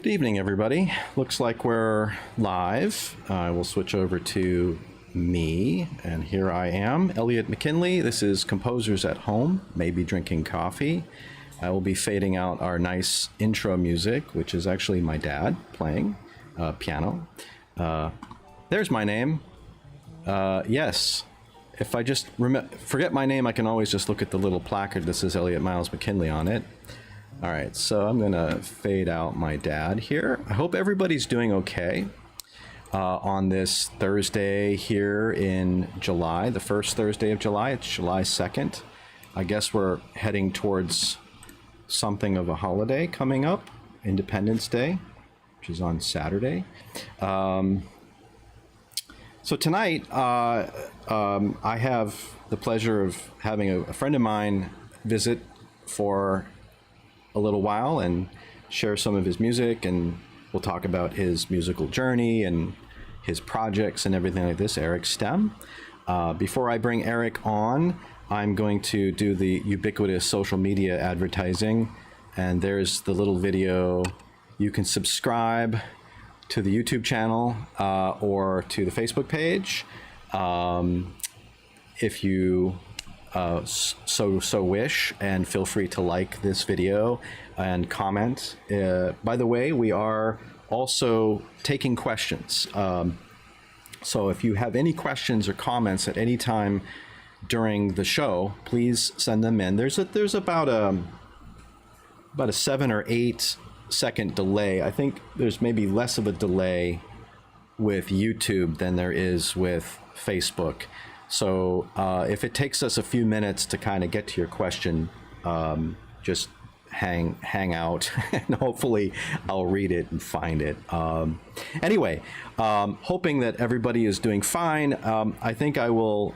Good evening, everybody. Looks like we're live. I will switch over to me, and here I am, Elliot McKinley. This is Composers at Home, maybe drinking coffee. I will be fading out our nice intro music, which is actually my dad playing piano. There's my name. Yes, if I just forget my name, I can always just look at the little placard that says Elliot Miles McKinley on it. All right, so I'm gonna fade out my dad here. I hope everybody's doing okay on this Thursday here in July, the first Thursday of July. It's July 2nd. I guess we're heading towards something of a holiday coming up, Independence Day, which is on Saturday. So tonight, I have the pleasure of having a friend of mine visit for a little while and share some of his music, and we'll talk about his musical journey and his projects and everything like this, Erich Stem. Before I bring Erich on, I'm going to do the ubiquitous social media advertising, and there's the little video. You can subscribe to the YouTube channel or to the Facebook page if you so wish, and feel free to like this video and comment. By the way, we are also taking questions. So if you have any questions or comments at any time during the show, please send them in. There's about a 7 or 8 second delay. I think there's maybe less of a delay with YouTube than there is with Facebook. So if it takes us a few minutes to kind of get to your question, just hang out and hopefully I'll read it and find it. Anyway, hoping that everybody is doing fine. I think I will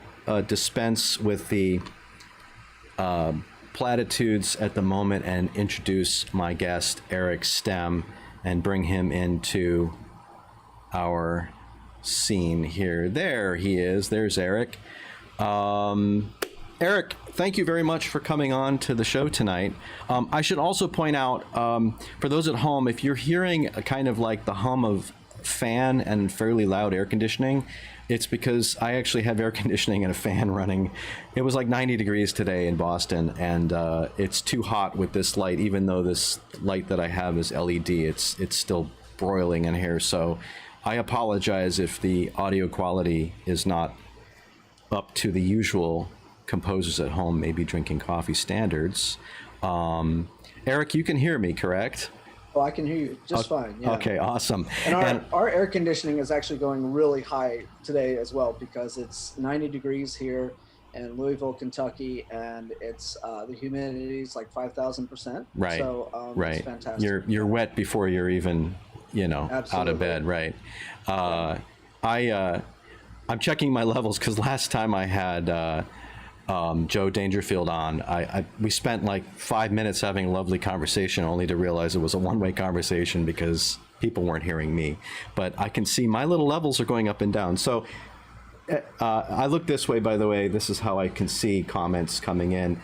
dispense with the platitudes at the moment and introduce my guest, Erich Stem, and bring him into our scene here. There he is. There's Erich. Erich, thank you very much for coming on to the show tonight. I should also point out, for those at home, if you're hearing a kind of like the hum of fan and fairly loud air conditioning, it's because I actually have air conditioning and a fan running. It was like 90 degrees today in Boston, and it's too hot with this light. Even though this light that I have is LED, it's still broiling in here. So I apologize if the audio quality is not up to the usual Composers at Home, maybe drinking coffee standards. Erich, you can hear me, correct? Oh, I can hear you just fine. Yeah. Okay, awesome. And our air conditioning is actually going really high today as well, because it's 90 degrees here in Louisville, Kentucky, and it's the humidity is like 5,000%. Right. So right. It's fantastic. You're wet before you're even Absolutely. out of bed, right? I'm checking my levels because last time I had Joe Dangerfield on, we spent like 5 minutes having a lovely conversation, only to realize it was a one-way conversation because people weren't hearing me. But I can see my little levels are going up and down. So I look this way, by the way. This is how I can see comments coming in.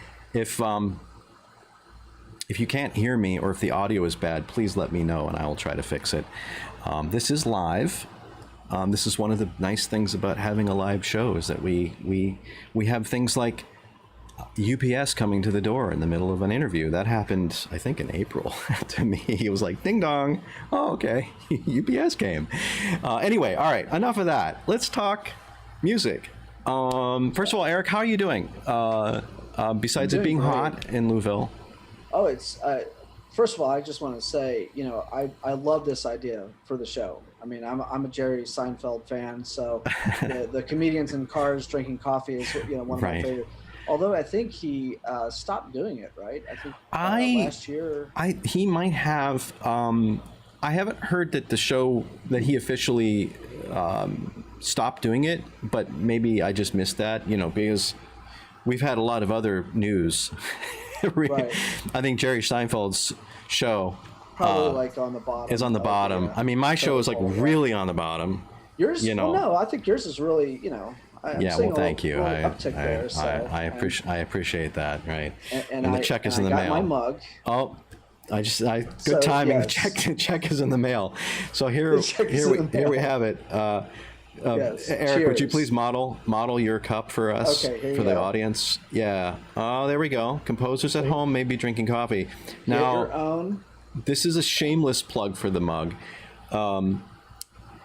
If you can't hear me or if the audio is bad, please let me know and I will try to fix it. This is live. This is one of the nice things about having a live show, is that we have things like UPS coming to the door in the middle of an interview. That happened, I think, in April to me. It was like, ding dong. Oh, okay. UPS came. Anyway, all right. Enough of that. Let's talk music. First of all, Erich, how are you doing? Besides it being hot in Louisville. Oh, it's first of all, I just want to say, I love this idea for the show. I mean, I'm a Jerry Seinfeld fan, so the comedians in cars drinking coffee is one of my favorite. Although I think he stopped doing it, right? I think last year. He might have. I haven't heard that the show that he officially stopped doing it, but maybe I just missed that. Because we've had a lot of other news. Right. I think Jerry Seinfeld's show probably like on the bottom. Is on the bottom. Yeah. I mean, my show is like really on the bottom. Yours, no, I think yours is really, well, thank you. I appreciate that. Right. And the check is in the mail. I got my mug. Oh, Good So, timing. yes. The check is in the mail. So here we have it. Yes. Eric, would you Cheers. please model your cup for us, Okay, here you for the go. audience? Yeah. Oh, there we go. Composers at home may be drinking coffee. Get Now, your own. this is a shameless plug for the mug.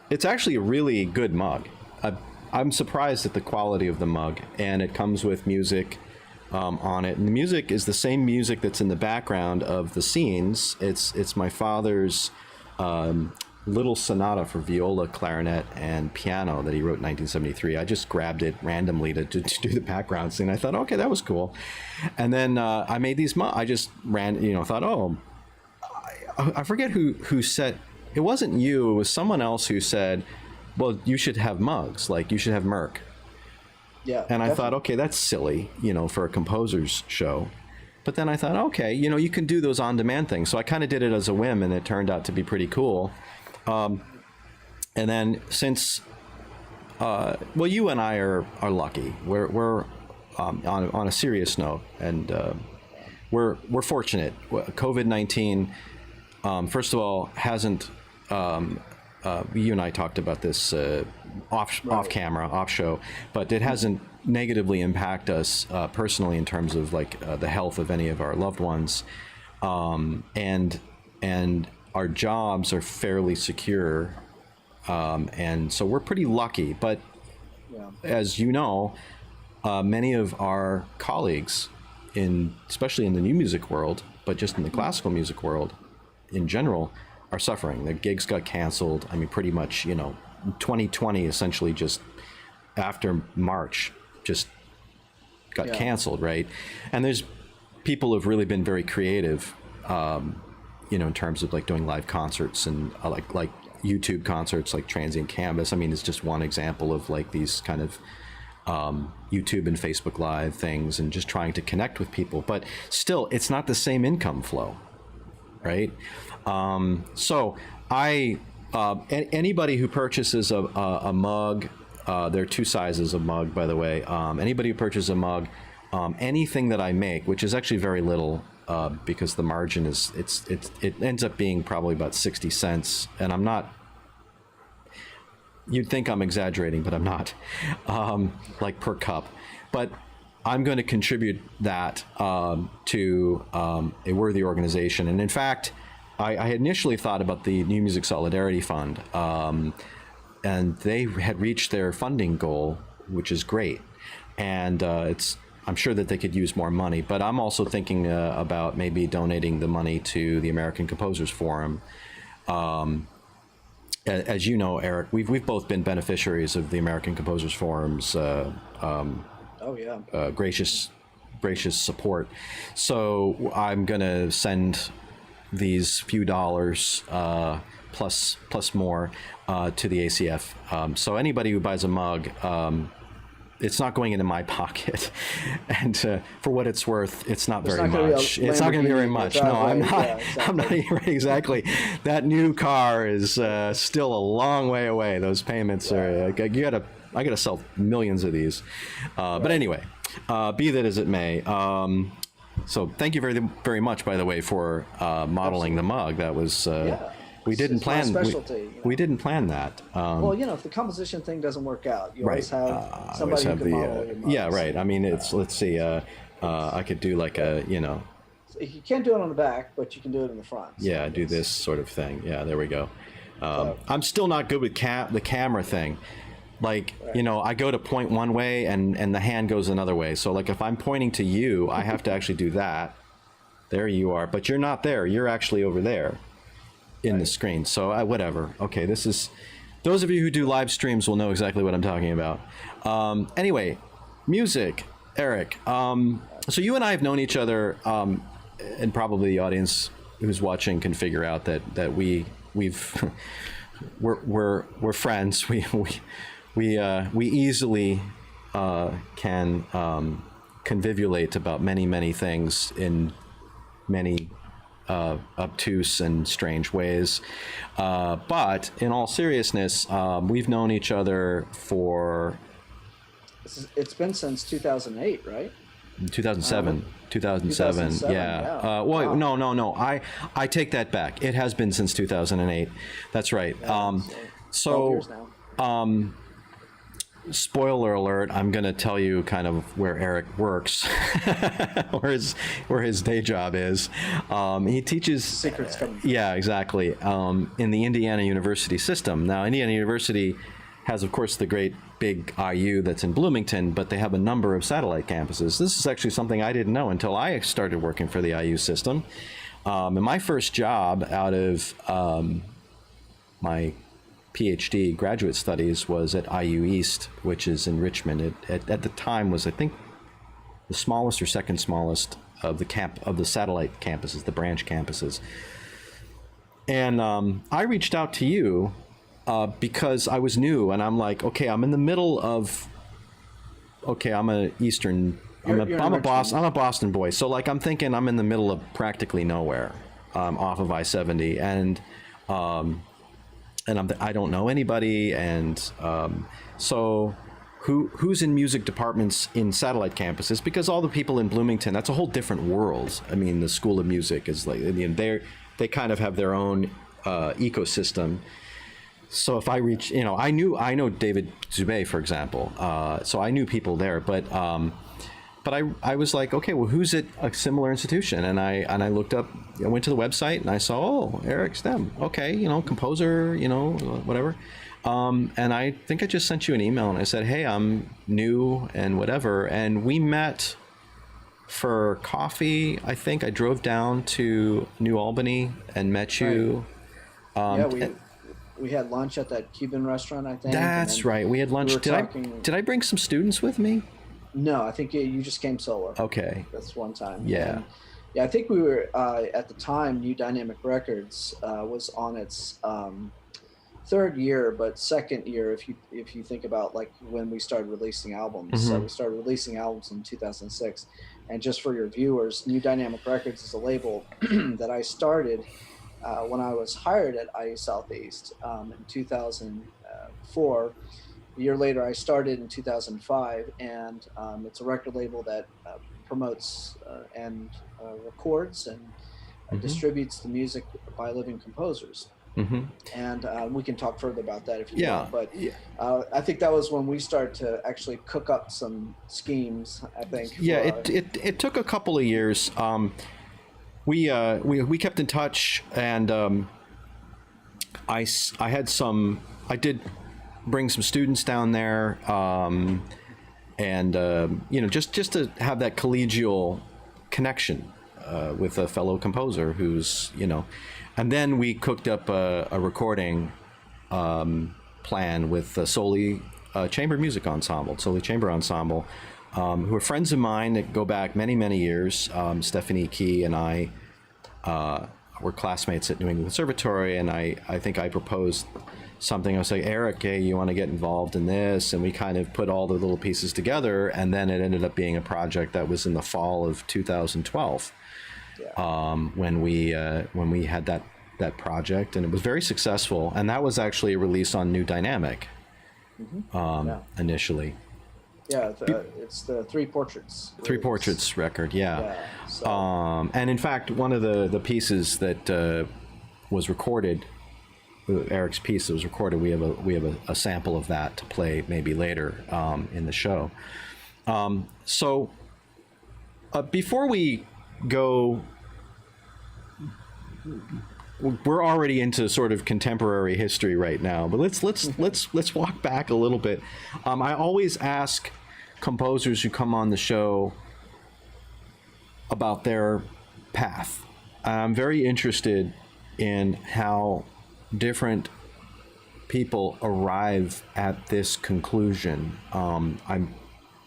It's actually a really good mug. I'm surprised at the quality of the mug, and it comes with music on it. And the music is the same music that's in the background of the scenes. It's my father's little sonata for viola, clarinet, and piano that he wrote in 1973. I just grabbed it randomly to do the background scene. I thought, okay, that was cool. And then I made these I just thought, oh, I forget who said, it wasn't you, it was someone else who said, well, you should have mugs, like you should have Merc. Yeah. And I thought, okay, that's silly, for a composer's show. But then I thought, okay, you can do those on-demand things. So I kind of did it as a whim, and it turned out to be pretty cool. And then since, well, you and I are lucky. We're on a serious note, and we're fortunate. COVID-19, first of all, hasn't. You and I talked about this off camera, off show, but it hasn't negatively impacted us personally in terms of like the health of any of our loved ones, and our jobs are fairly secure, and so we're pretty lucky. But as you know, many of our colleagues, especially in the new music world, but just in the classical music world in general, are suffering. Their gigs got canceled. I mean, pretty much, 2020 essentially just after March just got canceled, right? And there's people who've really been very creative, in terms of like doing live concerts and like YouTube concerts, like Transient Canvas. I mean, it's just one example of like these kind of YouTube and Facebook Live things, and just trying to connect with people. But still, it's not the same income flow, right? So anybody who purchases a mug, there are two sizes of mug, by the way. Anybody who purchases a mug, anything that I make, which is actually very little, because the margin it ends up being probably about 60 cents, and I'm not. You'd think I'm exaggerating, but I'm not. Like per cup, but I'm going to contribute that to a worthy organization. And in fact, I had initially thought about the New Music Solidarity Fund, and they had reached their funding goal, which is great. And I'm sure that they could use more money, but I'm also thinking about maybe donating the money to the American Composers Forum. As you know, Eric, we've both been beneficiaries of the American Composers Forum's gracious support. So I'm going to send these few dollars plus more to the ACF. So anybody who buys a mug, it's not going into my pocket, and for what it's worth, it's not very much. It's not going to be very much. No, I'm not. Yeah, exactly. I'm not exactly. That new car is still a long way away. Those payments are. I gotta sell millions of these. But anyway, be that as it may. So thank you very, very much, by the way, for modeling the mug. That was. We didn't plan. We didn't plan that. Well, if the composition thing doesn't work out, you always have somebody who can model your mugs. Yeah, right. I mean, let's see. I could do like a. You can't do it on the back, but you can do it in the front. So yeah, do this sort of thing. Yeah, there we go. I'm still not good with the camera thing. Like, I go to point one way and the hand goes another way. So like if I'm pointing to you, I have to actually do that. There you are, but you're not there. You're actually over there in the screen. So whatever. Okay, those of you who do live streams will know exactly what I'm talking about. Anyway, music, Eric. So you and I have known each other, and probably the audience who's watching can figure out that we're friends. We easily can convolvulate about many things in many obtuse and strange ways. But in all seriousness, we've known each other for... It's been since 2008, right? 2007. 2007. 2007, Yeah. yeah. Well, Wow. no. I take that back. It has been since 2008. That's right. Yeah, so 12 years now. Spoiler alert, I'm going to tell you kind of where Eric works, where his day job is. He teaches. Secrets coming. Yeah, exactly. In the Indiana University system. Now, Indiana University has, of course, the great big IU that's in Bloomington, but they have a number of satellite campuses. This is actually something I didn't know until I started working for the IU system. And my first job out of my PhD graduate studies was at IU East, which is in Richmond. It at the time was, I think, the smallest or second smallest of the satellite campuses, the branch campuses. And I reached out to you because I was new, and I'm like, okay, I'm in the middle of. Okay, I'm a Eastern. I'm a Boston boy. So like I'm thinking I'm in the middle of practically nowhere, off of I-70, and I don't know anybody, and so who's in music departments in satellite campuses? Because all the people in Bloomington, that's a whole different world. I mean, the School of Music is like, I mean, they kind of have their own ecosystem. So if I reach, I know David Zubay, for example. So I knew people there, but I was like, okay, well, who's at a similar institution? And I looked up, I went to the website and I saw, oh, Erich Stem. Okay, composer, whatever. And I think I just sent you an email and I said, hey, I'm new and whatever. And we met for coffee. I think I drove down to New Albany and met you. Yeah, we had lunch at that Cuban restaurant, I think. That's right. We had lunch. Did I bring some students with me? No, I think you just came solo. Okay. That's one time. Yeah. And, yeah, I think we were, at the time, New Dynamic Records was on its third year, but second year, if you think about like when we started releasing albums. Mm-hmm. So we started releasing albums in 2006. And just for your viewers, New Dynamic Records is a label that I started when I was hired at IU Southeast in 2004. A year later, I started in 2005, and it's a record label that promotes and records and distributes the music by living composers. Mm-hmm. And we can talk further about that if you want. But I think that was when we started to actually cook up some schemes, I think. It took a couple of years. We kept in touch, and I did bring some students down there, and just to have that collegial connection with a fellow composer who's and then we cooked up a recording plan with the Soli Chamber Music Ensemble, Soli Chamber Ensemble, who are friends of mine that go back many years. Stephanie Key and I were classmates at New England Conservatory, and I think I proposed something. I was like, Eric, hey, you want to get involved in this? And we kind of put all the little pieces together, and then it ended up being a project that was in the fall of 2012. When we had that project, and it was very successful, and that was actually a release on New Dynamic initially. Yeah, it's the Three Portraits. Three Portraits record, So. And in fact, one of the pieces that was recorded, Eric's piece that was recorded, we have a sample of that to play maybe later in the show. So before we go, we're already into sort of contemporary history right now, but let's walk back a little bit. I always ask composers who come on the show about their path. I'm very interested in how different people arrive at this conclusion. I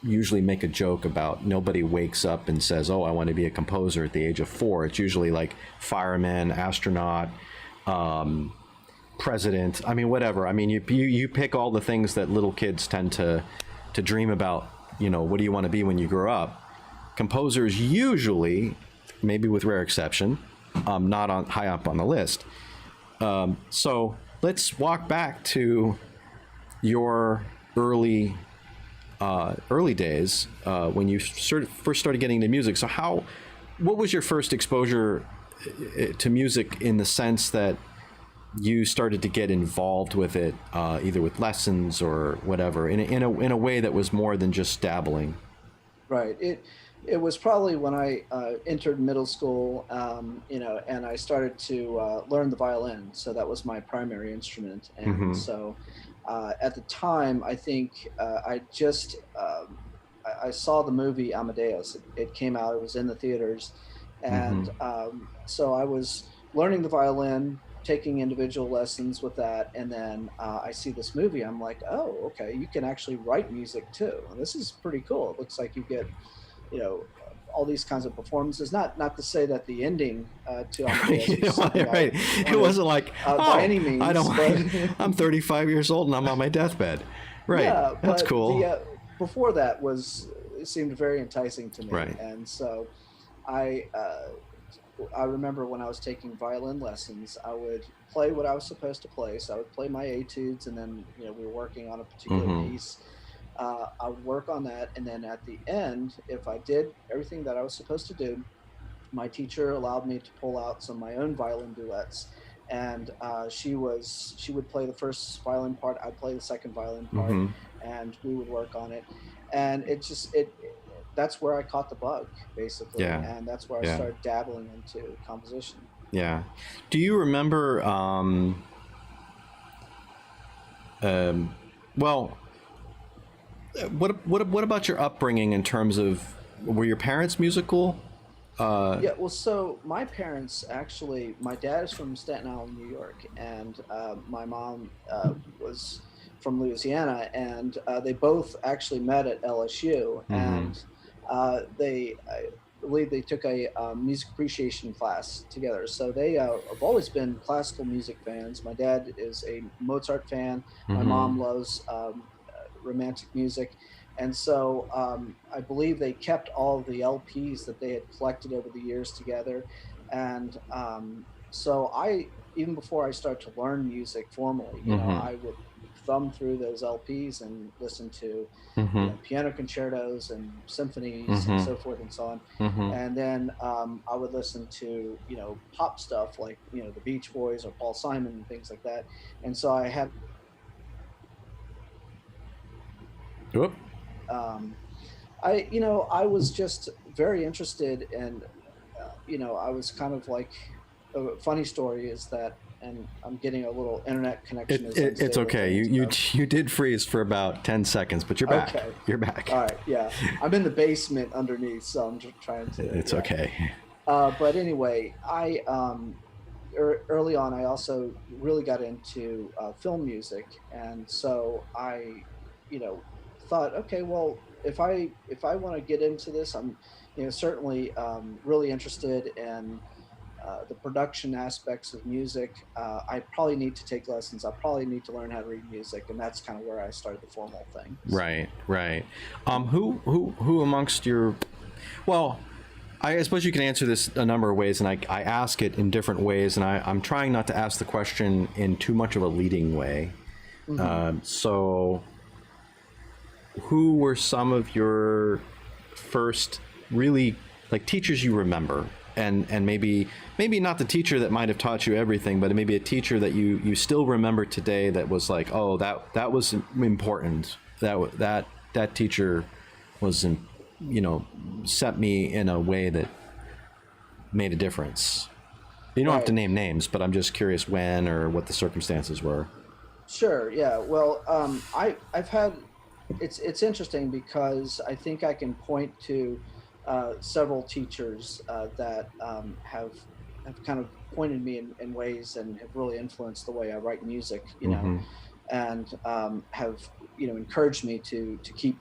usually make a joke about nobody wakes up and says, oh, I want to be a composer at the age of 4. It's usually like fireman, astronaut, president. I mean, whatever. I mean, you pick all the things that little kids tend to dream about. What do you want to be when you grow up? Composers usually, maybe with rare exception, not high up on the list. So let's walk back to your early early days when you first started getting into music. So what was your first exposure to music in the sense that you started to get involved with it, either with lessons or whatever, in a way that was more than just dabbling? Right. It was probably when I entered middle school, and I started to learn the violin. So that was my primary instrument. And Mm-hmm. so at the time, I think I saw the movie Amadeus. It came out. It was in the theaters, Mm-hmm. and so I was learning the violin, taking individual lessons with that, and then I see this movie. I'm like, oh, okay, you can actually write music too. This is pretty cool. It looks like you get, you know, all these kinds of performances. Not to say that the ending to Amadeus was something I Right. It wanted wasn't like, by oh, any I means, don't. but I'm 35 years old and I'm on my deathbed. Right. yeah, That's but the cool. before that was it seemed very enticing to me, Right. and so I uh, I remember when I was taking violin lessons, I would play what I was supposed to play. So I would play my etudes, and then we were working on a particular Mm-hmm. piece. I would work on that, and then at the end, if I did everything that I was supposed to do, my teacher allowed me to pull out some of my own violin duets, and she would play the first violin part, I'd play the second violin part, Mm-hmm. and we would work on it. And it that's where I caught the bug, basically, Yeah. and that's where I Yeah. started dabbling into composition. Yeah. Do you remember? Well, what about your upbringing in terms of, were your parents musical? Yeah, well, so my parents actually, my dad is from Staten Island, New York, and my mom was from Louisiana, and they both actually met at LSU, Mm-hmm. and I believe they took a music appreciation class together. So they have always been classical music fans. My dad is a Mozart fan. My Mm-hmm. mom loves romantic music. And so I believe they kept all of the LPs that they had collected over the years together. And so even before I start to learn music formally, Mm-hmm. I would thumb through those LPs and listen to, Mm-hmm. piano concertos and symphonies and Mm-hmm. so forth and so on. Mm-hmm. And then I would listen to, pop stuff like, the Beach Boys or Paul Simon and things like that. And so I had Whoop. um, I was just very interested, and I was kind of like, a funny story is that, and I'm getting a little internet connection is It's unstable okay. again. You did freeze for about 10 seconds, but you're back. Okay, You're back. all right, yeah, I'm in the basement underneath, so I'm just trying to, It's yeah. okay. But anyway, early on, I also really got into film music, and so I, you know, thought, okay, well, if I want to get into this, I'm, certainly really interested in the production aspects of music. I probably need to take lessons. I probably need to learn how to read music, and that's kind of where I started the formal thing. So, Right, right. Who amongst your, well, I suppose you can answer this a number of ways, and I ask it in different ways, and I'm trying not to ask the question in too much of a leading way. mhm. So, who were some of your first really, like, teachers you remember, and maybe not the teacher that might have taught you everything, but maybe a teacher that you still remember today that was like, oh, that was important. That teacher was, set me in a way that made a difference. You don't have to Right. name names, but I'm just curious when or what the circumstances were. Sure. Yeah. Well, I've had it's interesting because I think I can point to several teachers that have kind of pointed me in ways and have really influenced the way I write music. Mm-hmm. And have encouraged me to keep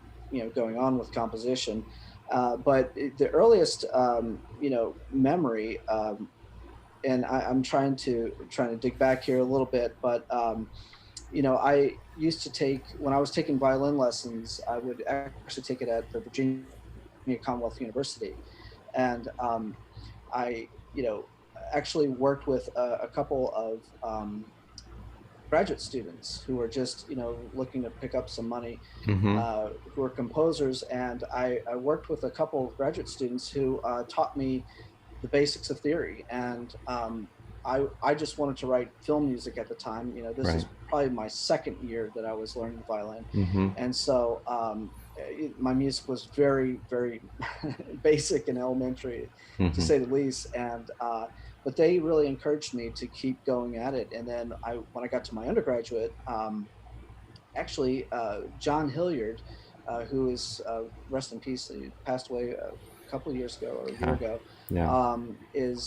going on with composition. But the earliest memory, and I'm trying to dig back here a little bit, but I used to take when I was taking violin lessons, I would actually take it at the Virginia Commonwealth University, and I actually worked with a couple of graduate students who were just, looking to pick up some money, Mm-hmm. who were composers. And I worked with a couple of graduate students who taught me the basics of theory. And I just wanted to write film music at the time. This Right. is probably my second year that I was learning the violin. Mm-hmm. And so my music was very, very basic and elementary, to Mm-hmm. say the least. And but they really encouraged me to keep going at it. And then when I got to my undergraduate, actually, John Hilliard, who is, rest in peace, he passed away a couple of years ago or a year ago, Yeah. is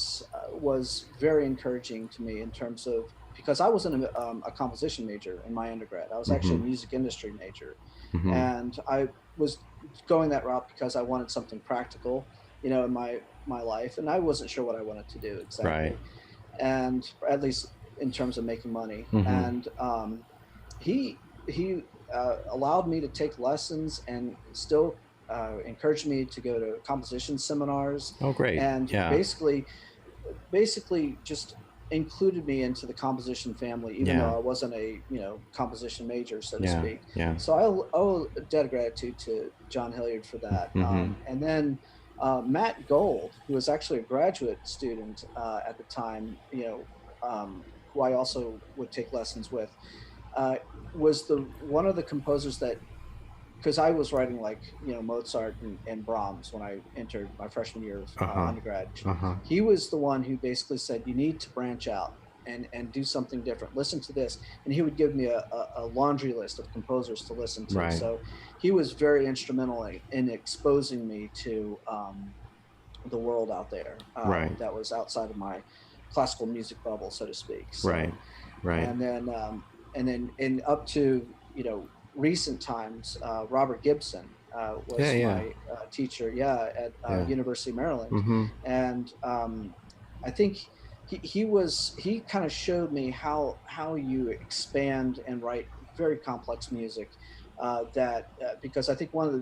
was very encouraging to me in terms of, because I wasn't a composition major in my undergrad. I was actually a Mm-hmm. music industry major, Mm-hmm. and I was going that route because I wanted something practical, in my life, and I wasn't sure what I wanted to do Right. exactly, and at least in terms of making money. Mm-hmm. And he allowed me to take lessons and still encouraged me to go to composition seminars, Oh, great. and Yeah. basically just included me into the composition family, even Yeah. though I wasn't a composition major, so to Yeah. speak. Yeah. So I owe a debt of gratitude to John Hilliard for that. Mm-hmm. And then Matt Gold, who was actually a graduate student at the time, who I also would take lessons with, was one of the composers that, because I was writing like Mozart and Brahms when I entered my freshman year of Uh-huh. undergrad. Uh-huh. He was the one who basically said, you need to branch out and do something different. Listen to this. And he would give me a laundry list of composers to listen to. Right. So he was very instrumental in exposing me to the world out there, Right. that was outside of my classical music bubble, so to speak. So, Right. Right. And then in up to, recent times, Robert Gibson was my teacher, at University of Maryland. Mm-hmm. And I think he kind of showed me how you expand and write very complex music, because I think one of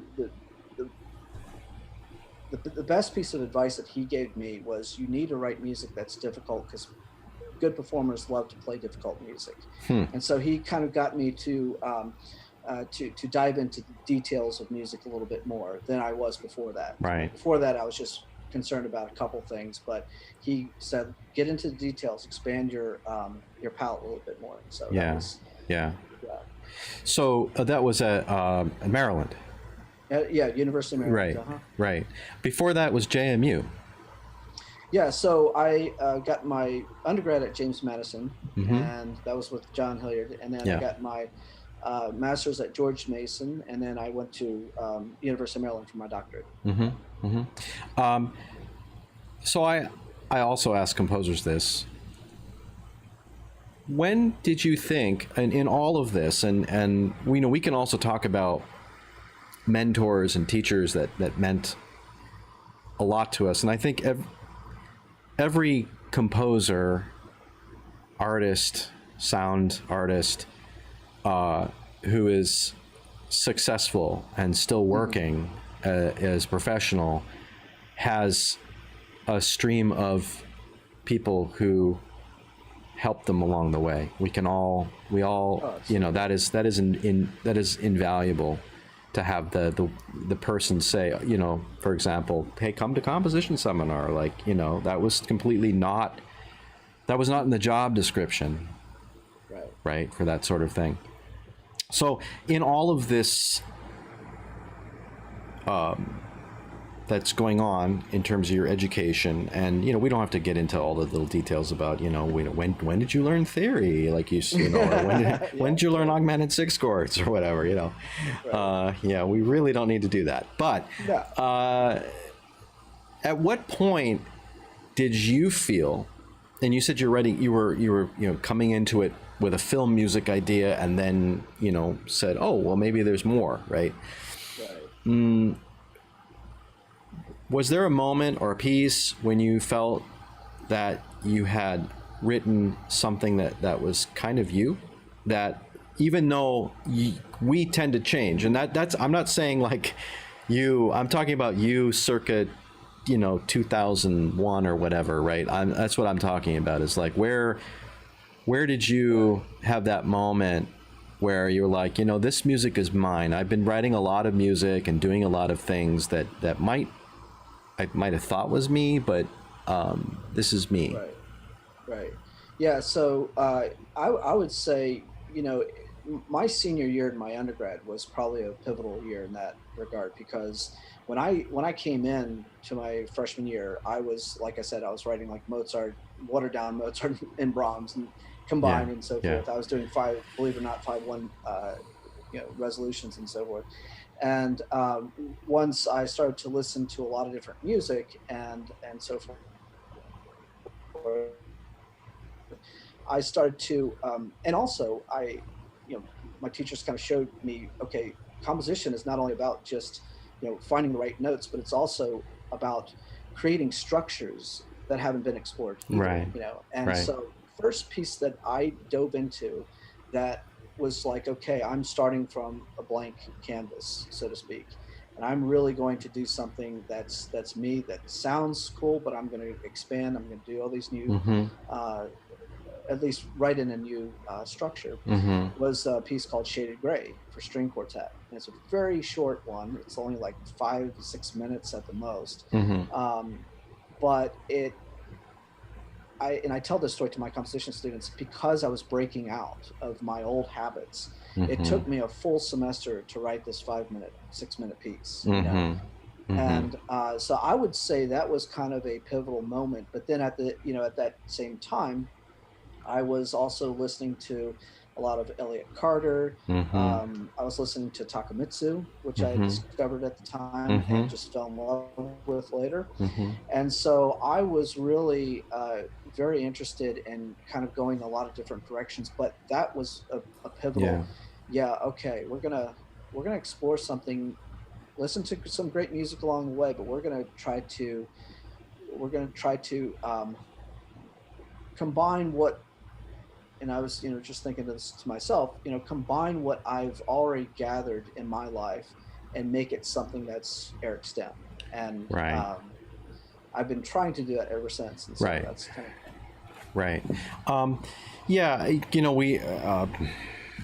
the best piece of advice that he gave me was, you need to write music that's difficult, because good performers love to play difficult music. And so he kind of got me to dive into the details of music a little bit more than I was before that. Right. Before that, I was just concerned about a couple things, but he said, get into the details, expand your palette a little bit more. So Yeah. So that was at Maryland. University of Maryland. Right. Uh-huh. Right. Before that was JMU. Yeah, so I got my undergrad at James Madison, Mm-hmm. and that was with John Hilliard, and then I got my master's at George Mason, and then I went to University of Maryland for my doctorate. Mm-hmm. Mm-hmm. So I also ask composers this. When did you think, and in all of this, and we can also talk about mentors and teachers that meant a lot to us, and I think every composer, artist, sound artist, who is successful and still working as professional, has a stream of people who help them along the way. That is invaluable, to have the person say, for example, hey, come to composition seminar. That was not in the job description, right, for that sort of thing. So in all of this that's going on in terms of your education, and we don't have to get into all the little details about when did you learn theory, or when did you learn augmented sixth chords or whatever, we really don't need to do that. But at what point did you feel, and you said you were coming into it with a film music idea, and then said, oh well, maybe there's more, right? Was there a moment or a piece when you felt that you had written something that was kind of you, that even though we tend to change, and that's, I'm not saying like you, I'm talking about you circa 2001 or whatever, right? That's what I'm talking about, is like where where did you have that moment where you're like, you know, this music is mine? I've been writing a lot of music and doing a lot of things that I might have thought was me, but this is me. Right. Right. Yeah. So I would say, you know, my senior year in my undergrad was probably a pivotal year in that regard, because when I came in to my freshman year, I was, like I said, I was writing like Mozart, watered down Mozart and Brahms and Yeah, combined and so yeah. forth. I was doing five, believe it or not, 5/1, resolutions and so forth. And once I started to listen to a lot of different music and so forth, I started to, and also you know, my teachers kind of showed me, okay, composition is not only about just, finding the right notes, but it's also about creating structures that haven't been explored either, Right, And right. so, first piece that I dove into that was like, okay, I'm starting from a blank canvas, so to speak. And I'm really going to do something that's me, that sounds cool, but I'm going to expand. I'm going to do all these new Mm-hmm. uh, at least write in a new structure, Mm-hmm. was a piece called Shaded Gray for string quartet. And it's a very short one. It's only like 5 6 minutes at the most. Mm-hmm. Um, but I tell this story to my composition students because I was breaking out of my old habits. It Mm-hmm. took me a full semester to write this 5 minute, 6 minute piece, Mm-hmm. Mm-hmm. and so I would say that was kind of a pivotal moment. But then at that same time, I was also listening to a lot of Elliott Carter. Mm-hmm. I was listening to Takamitsu, which I Mm-hmm. discovered at the time Mm-hmm. and just fell in love with later. Mm-hmm. And so I was really very interested in kind of going a lot of different directions. But that was a pivotal. Yeah. Yeah, okay, we're gonna explore something. Listen to some great music along the way, but we're gonna try to combine what, and I was, just thinking this to myself, combine what I've already gathered in my life and make it something that's Eric Stem. And Right. I've been trying to do that ever since. And so Right. that's kind of, Right. Um, yeah.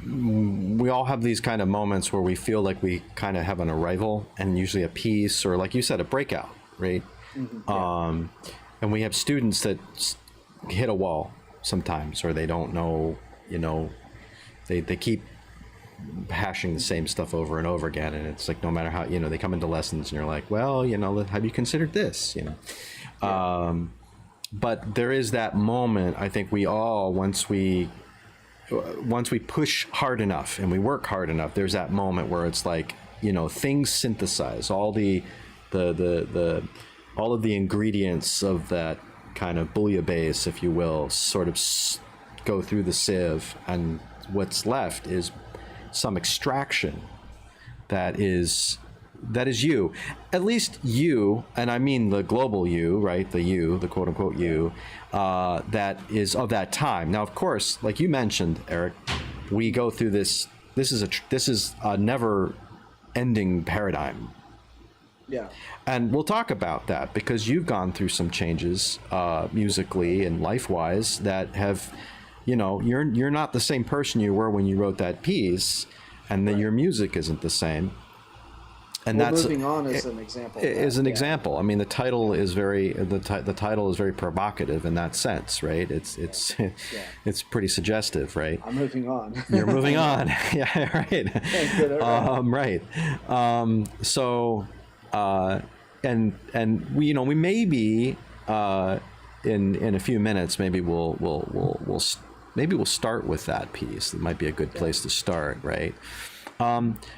We all have these kind of moments where we feel like we kind of have an arrival, and usually a piece, or like you said, a breakout, right? yeah, And we have students that hit a wall sometimes, or they don't know, they keep hashing the same stuff over and over again. And it's like, no matter how, they come into lessons and you're like, well, have you considered this, yeah, But there is that moment, I think we all, once we push hard enough and we work hard enough, there's that moment where it's like, things synthesize, all of the ingredients of that kind of bouillabaisse, if you will, sort of go through the sieve, and what's left is some extraction that is you, at least you, and I mean the global you, right? The quote unquote you, that is of that time. Now, of course, like you mentioned, Eric, we go through this. This is a never ending paradigm. yeah. And we'll talk about that because you've gone through some changes musically and life-wise that have, you're not the same person you were when you wrote that piece, and then Right. your music isn't the same. And Well, that's moving on is an example. is an Yeah, example. I mean, the title is the title is very provocative in that sense, right? It's yeah. it's pretty suggestive, right? I'm moving on. You're moving on, yeah, right, Good, all right. right. So, and we maybe in a few minutes, maybe maybe we'll start with that piece. It might be a good place to start, right?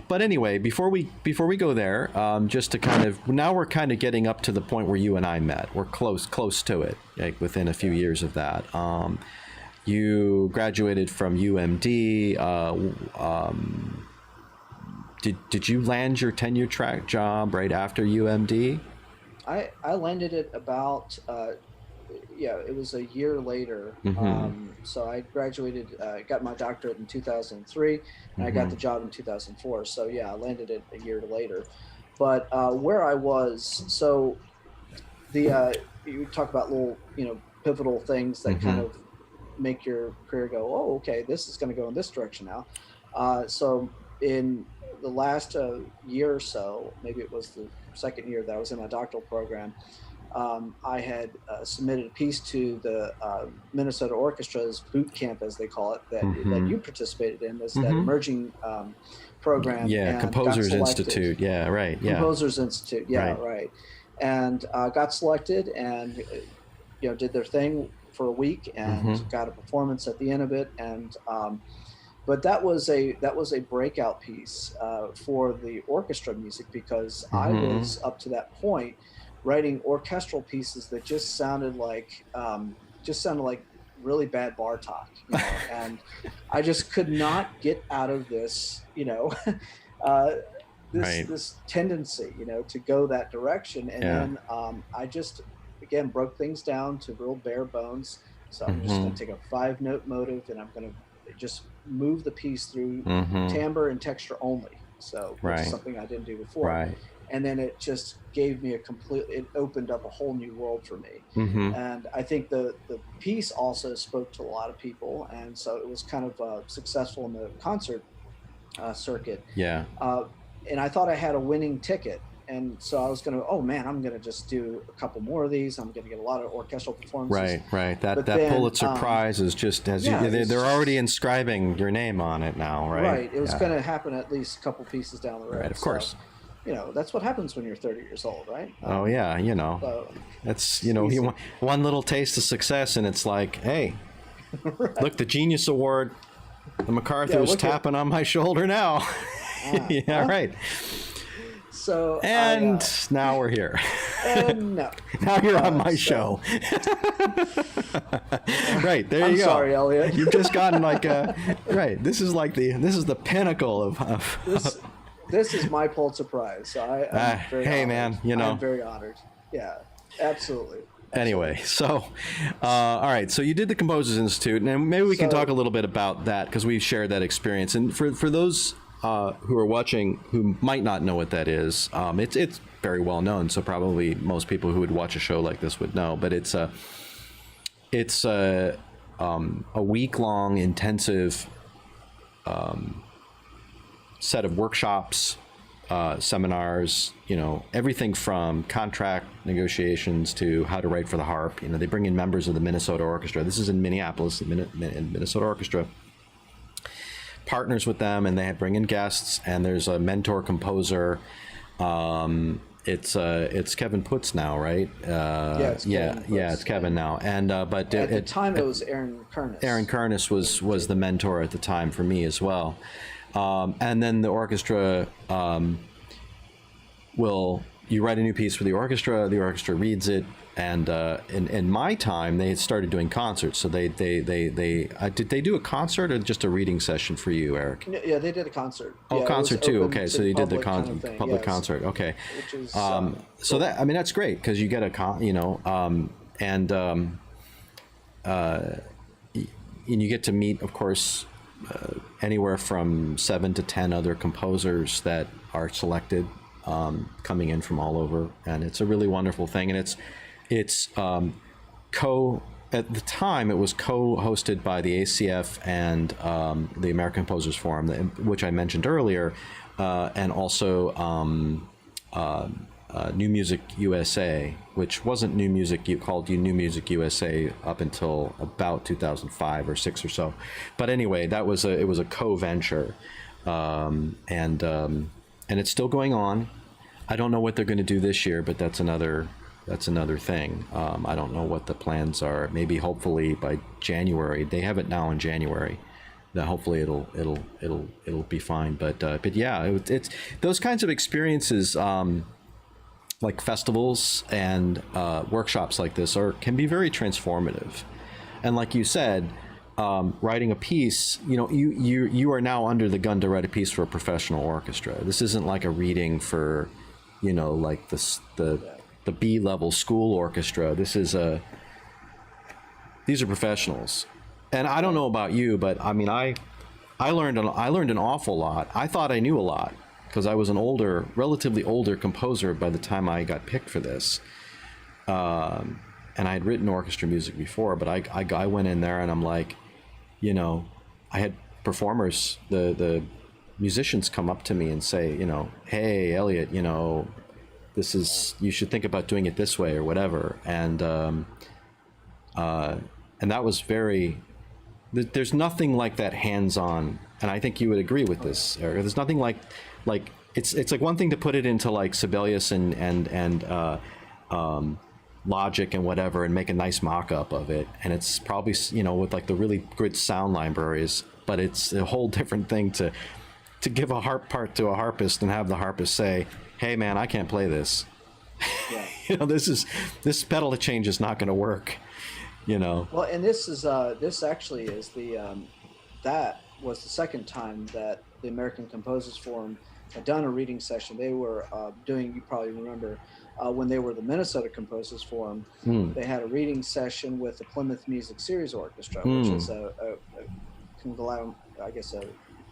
But anyway, before we go there, just to kind of, now we're kind of getting up to the point where you and I met. We're close to it, like within a few years of that. You graduated from UMD. Did you land your tenure track job right after UMD? I landed it about yeah, it was a year later. Mm-hmm. So I graduated, got my doctorate in 2003, and I got Mm-hmm. the job in 2004. So yeah, I landed it a year later. But where I was, so the you talk about little, pivotal things that kind Mm-hmm. of make your career go, oh, okay, this is going to go in this direction now. So in the last year or so, maybe it was the second year that I was in my doctoral program, I had submitted a piece to the Minnesota Orchestra's boot camp, as they call it, that you participated in, this that emerging program. Yeah, and Composers Institute. Yeah, right. Yeah. Composers Institute. Yeah, right. And got selected, and did their thing for a week, and got a performance at the end of it, and but that was a breakout piece for the orchestra music, because I was up to that point writing orchestral pieces that just sounded like really bad bar talk, and I just could not get out of this, this tendency, to go that direction. And then I just, again, broke things down to real bare bones. So I'm just going to take a 5-note motive, and I'm going to just move the piece through timbre and texture only. So which is something I didn't do before. Right. And then it just gave me it opened up a whole new world for me. And I think the piece also spoke to a lot of people. And so it was kind of successful in the concert circuit. Yeah. And I thought I had a winning ticket. And so I was going to, I'm going to just do a couple more of these. I'm going to get a lot of orchestral performances. Right. That Pulitzer Prize is just, they're already inscribing your name on it now, right? Right. It was going to happen at least a couple pieces down the road. Right, of course. That's what happens when you're 30 years old, right? Oh yeah, So that's one little taste of success, and it's like, hey, look, the Genius Award, the MacArthur's tapping on my shoulder now. Right. So now we're here. And no. Now you're on my show. Right, there you go. I'm sorry, Elliot. You've just gotten right. This is the pinnacle of This is my Pulitzer Prize. So I'm very hey, honored. man, I'm very honored. Yeah, absolutely. Anyway, so, all right. So you did the Composers Institute, and maybe we can talk a little bit about that, because we've shared that experience. And for those who are watching who might not know what that is, it's very well known. So probably most people who would watch a show like this would know. But it's a week-long intensive set of workshops, seminars, everything from contract negotiations to how to write for the harp. They bring in members of the Minnesota Orchestra. This is in Minneapolis, the Minnesota Orchestra partners with them, and they bring in guests, and there's a mentor composer. It's Kevin Putz now, right? It's Kevin now. And but at the time it was Aaron Kernis. Aaron Kernis was the mentor at the time for me as well. And then the orchestra you write a new piece for the orchestra reads it, and in my time they had started doing concerts. So did they do a concert or just a reading session for you, Eric? Yeah, they did a concert. Oh, concert too. Okay, so they did the public concert. Okay, which is so that, that's great, because you get and you get to meet, of course, anywhere from 7 to 10 other composers that are selected, coming in from all over, and it's a really wonderful thing. And it's at the time it was co-hosted by the ACF and the American Composers Forum, which I mentioned earlier, and also New Music USA, which wasn't New Music, called New Music USA up until about 2005 or 6 or so. But anyway, it was a co-venture, and it's still going on. I don't know what they're going to do this year, but that's another thing. I don't know what the plans are. Maybe hopefully by January. They have it now in January. That hopefully it'll be fine. But yeah, it's those kinds of experiences, like festivals and workshops like this can be very transformative. And like you said, writing a piece, you are now under the gun to write a piece for a professional orchestra. This isn't like a reading for, like the B-level school orchestra. These are professionals. And I don't know about you, but I mean, I learned an awful lot. I thought I knew a lot, because I was relatively older composer by the time I got picked for this. and I had written orchestra music before, but I went in there and I'm like, you know, I had performers, the musicians come up to me and say, you know, hey, Elliot, you know, you should think about doing it this way or whatever. And that was there's nothing like that hands-on. And I think you would agree with this, Eric. There's nothing like it's like one thing to put it into like Sibelius and Logic and whatever and make a nice mock-up of it. And it's probably, you know, with like the really good sound libraries, but it's a whole different thing to give a harp part to a harpist and have the harpist say, hey man, I can't play this. Yeah. You know, this pedal change is not going to work, you know. Well, and this actually is that was the second time that the American Composers Forum had done a reading session. They were doing, you probably remember, when they were the Minnesota Composers Forum, they had a reading session with the Plymouth Music Series Orchestra, which is a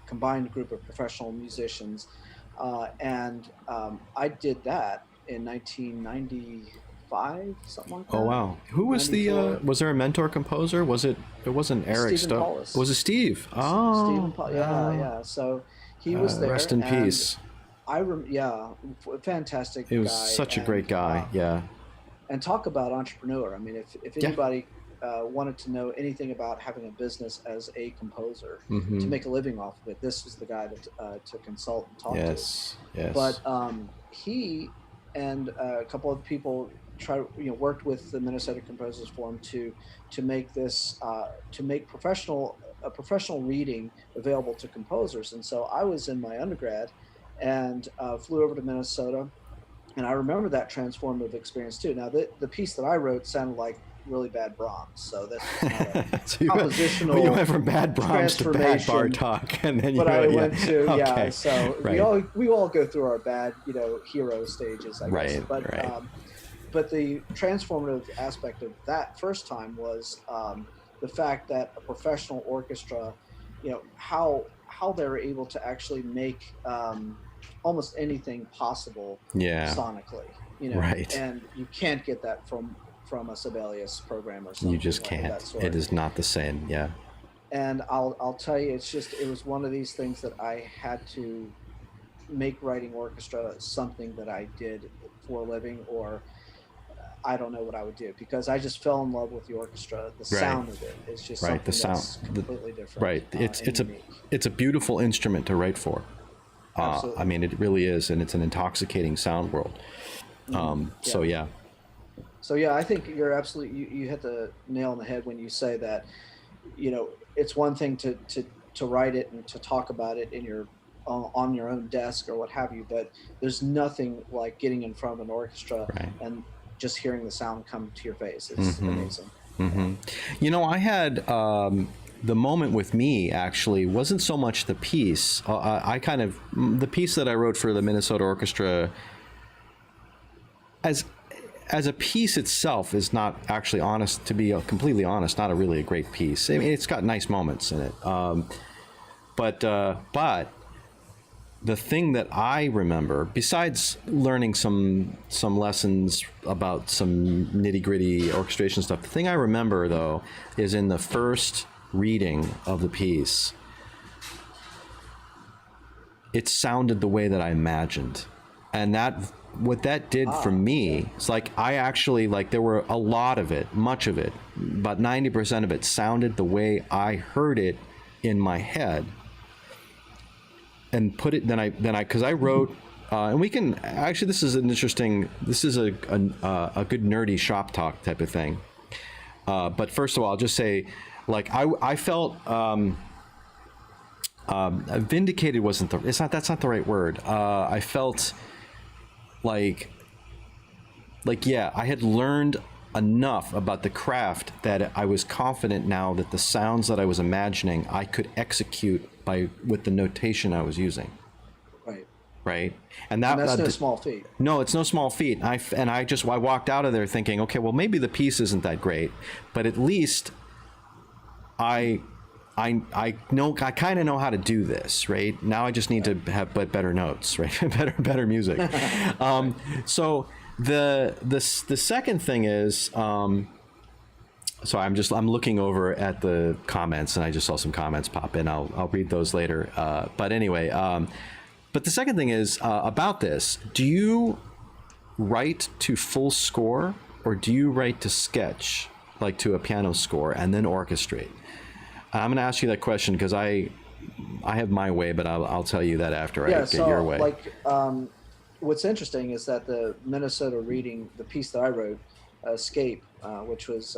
combined group of professional musicians. And I did that in 1995, something like that. Oh wow! Who was was there a mentor composer? It wasn't Erich Stem? Was it Steve? Oh, Stephen Paul. Yeah. So he was there. Rest in peace. Fantastic. He was guy, such a great guy. Yeah. And talk about entrepreneur. I mean, if anybody wanted to know anything about having a business as a composer to make a living off of it, this was the guy to consult and talk to. Yes. But he and a couple of people worked with the Minnesota Composers Forum to make this to make a professional reading available to composers. And so I was in my undergrad and flew over to Minnesota, and I remember that transformative experience too. Now the piece that I wrote sounded like really bad Brahms, so that's not so compositional. You went from bad Brahms to bad Bartok, and then went to okay. So right. we all go through our bad hero stages, I guess. But the transformative aspect of that first time was the fact that a professional orchestra, how they were able to actually make almost anything possible sonically, right. And you can't get that from a Sibelius program or something. You just can't. It is not the same. Yeah. And I'll tell you, it was one of these things that I had to make writing orchestra something that I did for a living, or I don't know what I would do, because I just fell in love with the orchestra. The sound of it is just something that's completely different. Right. It's a beautiful instrument to write for. I mean, it really is, and it's an intoxicating sound world. So yeah. So yeah, I think you're absolutely, you hit the nail on the head when you say that, it's one thing to write it and to talk about it on your own desk or what have you, but there's nothing like getting in front of an orchestra and just hearing the sound come to your face. It's amazing. I had the moment with me actually wasn't so much the piece. The piece that I wrote for the Minnesota Orchestra as a piece itself is not actually, to be completely honest, not really a great piece. I mean, it's got nice moments in it. But the thing that I remember, besides learning some lessons about some nitty-gritty orchestration stuff, the thing I remember though is in the first reading of the piece, it sounded the way that I imagined. And what that did for me, it's like I actually, there were a lot of it, much of it, about 90% of it sounded the way I heard it in my head. And put it, because I wrote, and we can, actually this is a good nerdy shop talk type of thing. But first of all, I'll just say, I felt, vindicated that's not the right word. I felt I had learned enough about the craft that I was confident now that the sounds that I was imagining I could execute with the notation I was using. Right. And that's no small feat. No, it's no small feat. I walked out of there thinking, okay, well maybe the piece isn't that great, but at least I know, I kind of know how to do this, right? Now I just need to have better notes, right? better music. So The second thing is, so I'm looking over at the comments, and I just saw some comments pop in. I'll read those later. But anyway, but the second thing is about this. Do you write to full score, or do you write to sketch, like to a piano score, and then orchestrate? I'm going to ask you that question because I have my way, but I'll tell you that after I get your way. Like, what's interesting is that the Minnesota reading, the piece that I wrote, Escape, which was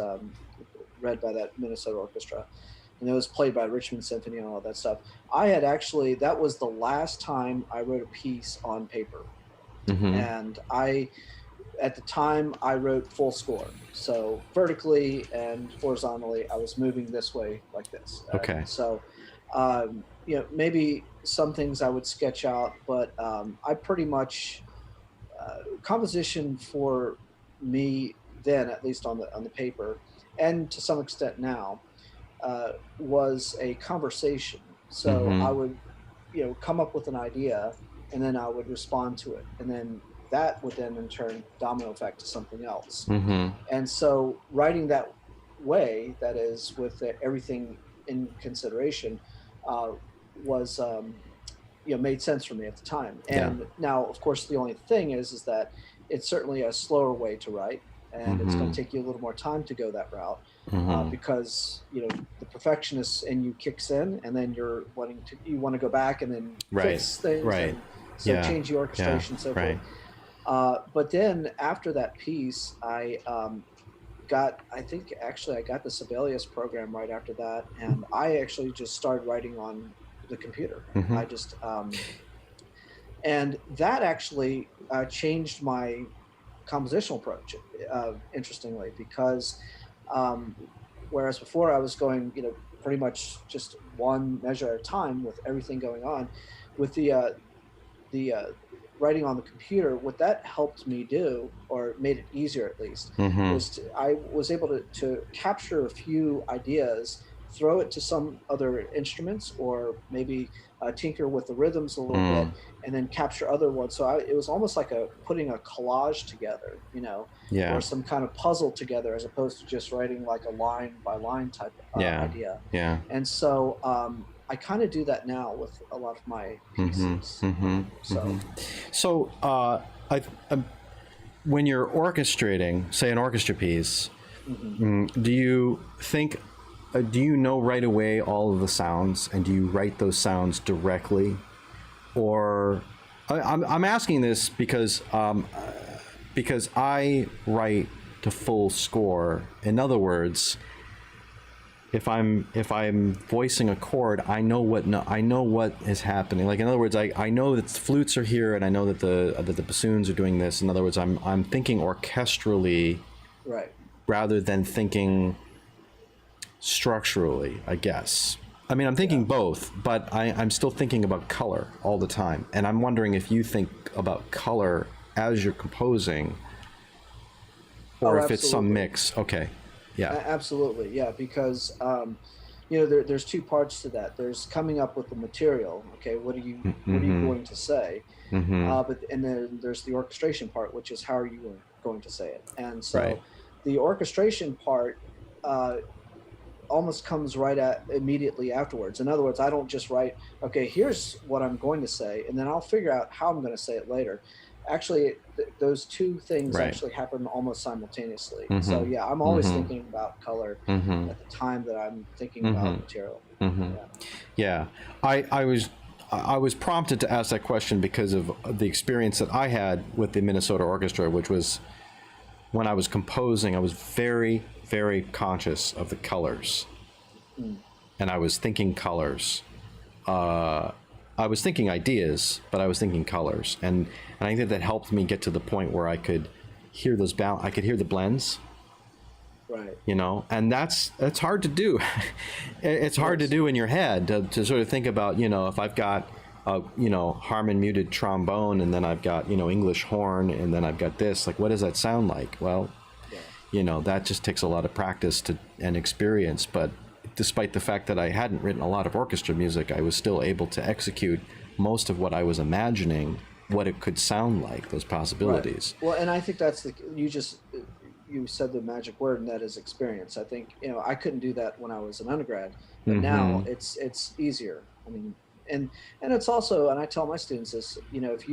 read by that Minnesota orchestra, and it was played by Richmond Symphony and all that stuff. I had actually, that was the last time I wrote a piece on paper. And at the time I wrote full score. So vertically and horizontally, I was moving this way like this. Okay. So, maybe some things I would sketch out, but I pretty much, composition for me then, at least on the paper, and to some extent now, was a conversation. So I would, come up with an idea, and then I would respond to it, and then that would then in turn domino effect to something else. And so writing that way, that is with everything in consideration, was made sense for me at the time. And now, of course, the only thing is that it's certainly a slower way to write, and it's going to take you a little more time to go that route, because the perfectionist in you kicks in, and then you want to go back and then fix things, and so change the orchestration, so forth. But then after that piece, I got the Sibelius program right after that, and I actually just started writing on the computer. I just and that actually changed my compositional approach, interestingly, because whereas before I was going pretty much just one measure at a time with everything going on, with the writing on the computer, what that helped me do, or made it easier at least, I was able to capture a few ideas, throw it to some other instruments, or maybe tinker with the rhythms a little bit, and then capture other ones. So it was almost like putting a collage together, or some kind of puzzle together, as opposed to just writing like a line by line type idea. And so I kind of do that now with a lot of my pieces. So when you're orchestrating, say, an orchestra piece, do you think, do you know right away all of the sounds, and do you write those sounds directly? Or I'm asking this because I write to full score. In other words, if I'm voicing a chord, I know what is happening. Like, in other words, I know that the flutes are here, and I know that the bassoons are doing this. In other words, I'm thinking orchestrally, right, rather than thinking structurally, I guess. I mean, I'm thinking both, but I'm still thinking about color all the time. And I'm wondering if you think about color as you're composing, or if it's some mix. Okay. Yeah. Absolutely. Yeah. Because, there's two parts to that. There's coming up with the material. Okay. What are you going to say? And then there's the orchestration part, which is how are you going to say it? And so the orchestration part, almost comes immediately afterwards. In other words, I don't just write, okay, here's what I'm going to say, and then I'll figure out how I'm going to say it later. Actually, those two things actually happen almost simultaneusly. So yeah, I'm always thinking about color at the time that I'm thinking about material. I was prompted to ask that question because of the experience that I had with the Minnesota Orchestra, which was when I was composing, I was very, very conscious of the colors, and I was thinking colors. I was thinking ideas, but I was thinking colors, and I think that helped me get to the point where I could hear those I could hear the blends. Right. And that's hard to do. It's hard to do in your head to sort of think about, if I've got Harmon muted trombone, and then I've got, English horn, and then I've got this, like, what does that sound like? Well, that just takes a lot of practice and experience. But despite the fact that I hadn't written a lot of orchestra music, I was still able to execute most of what I was imagining what it could sound like, those possibilities. Right. Well, and I think that's you said the magic word, and that is experience. I think, I couldn't do that when I was an undergrad, but now it's easier. I mean, and it's also, and I tell my students this, if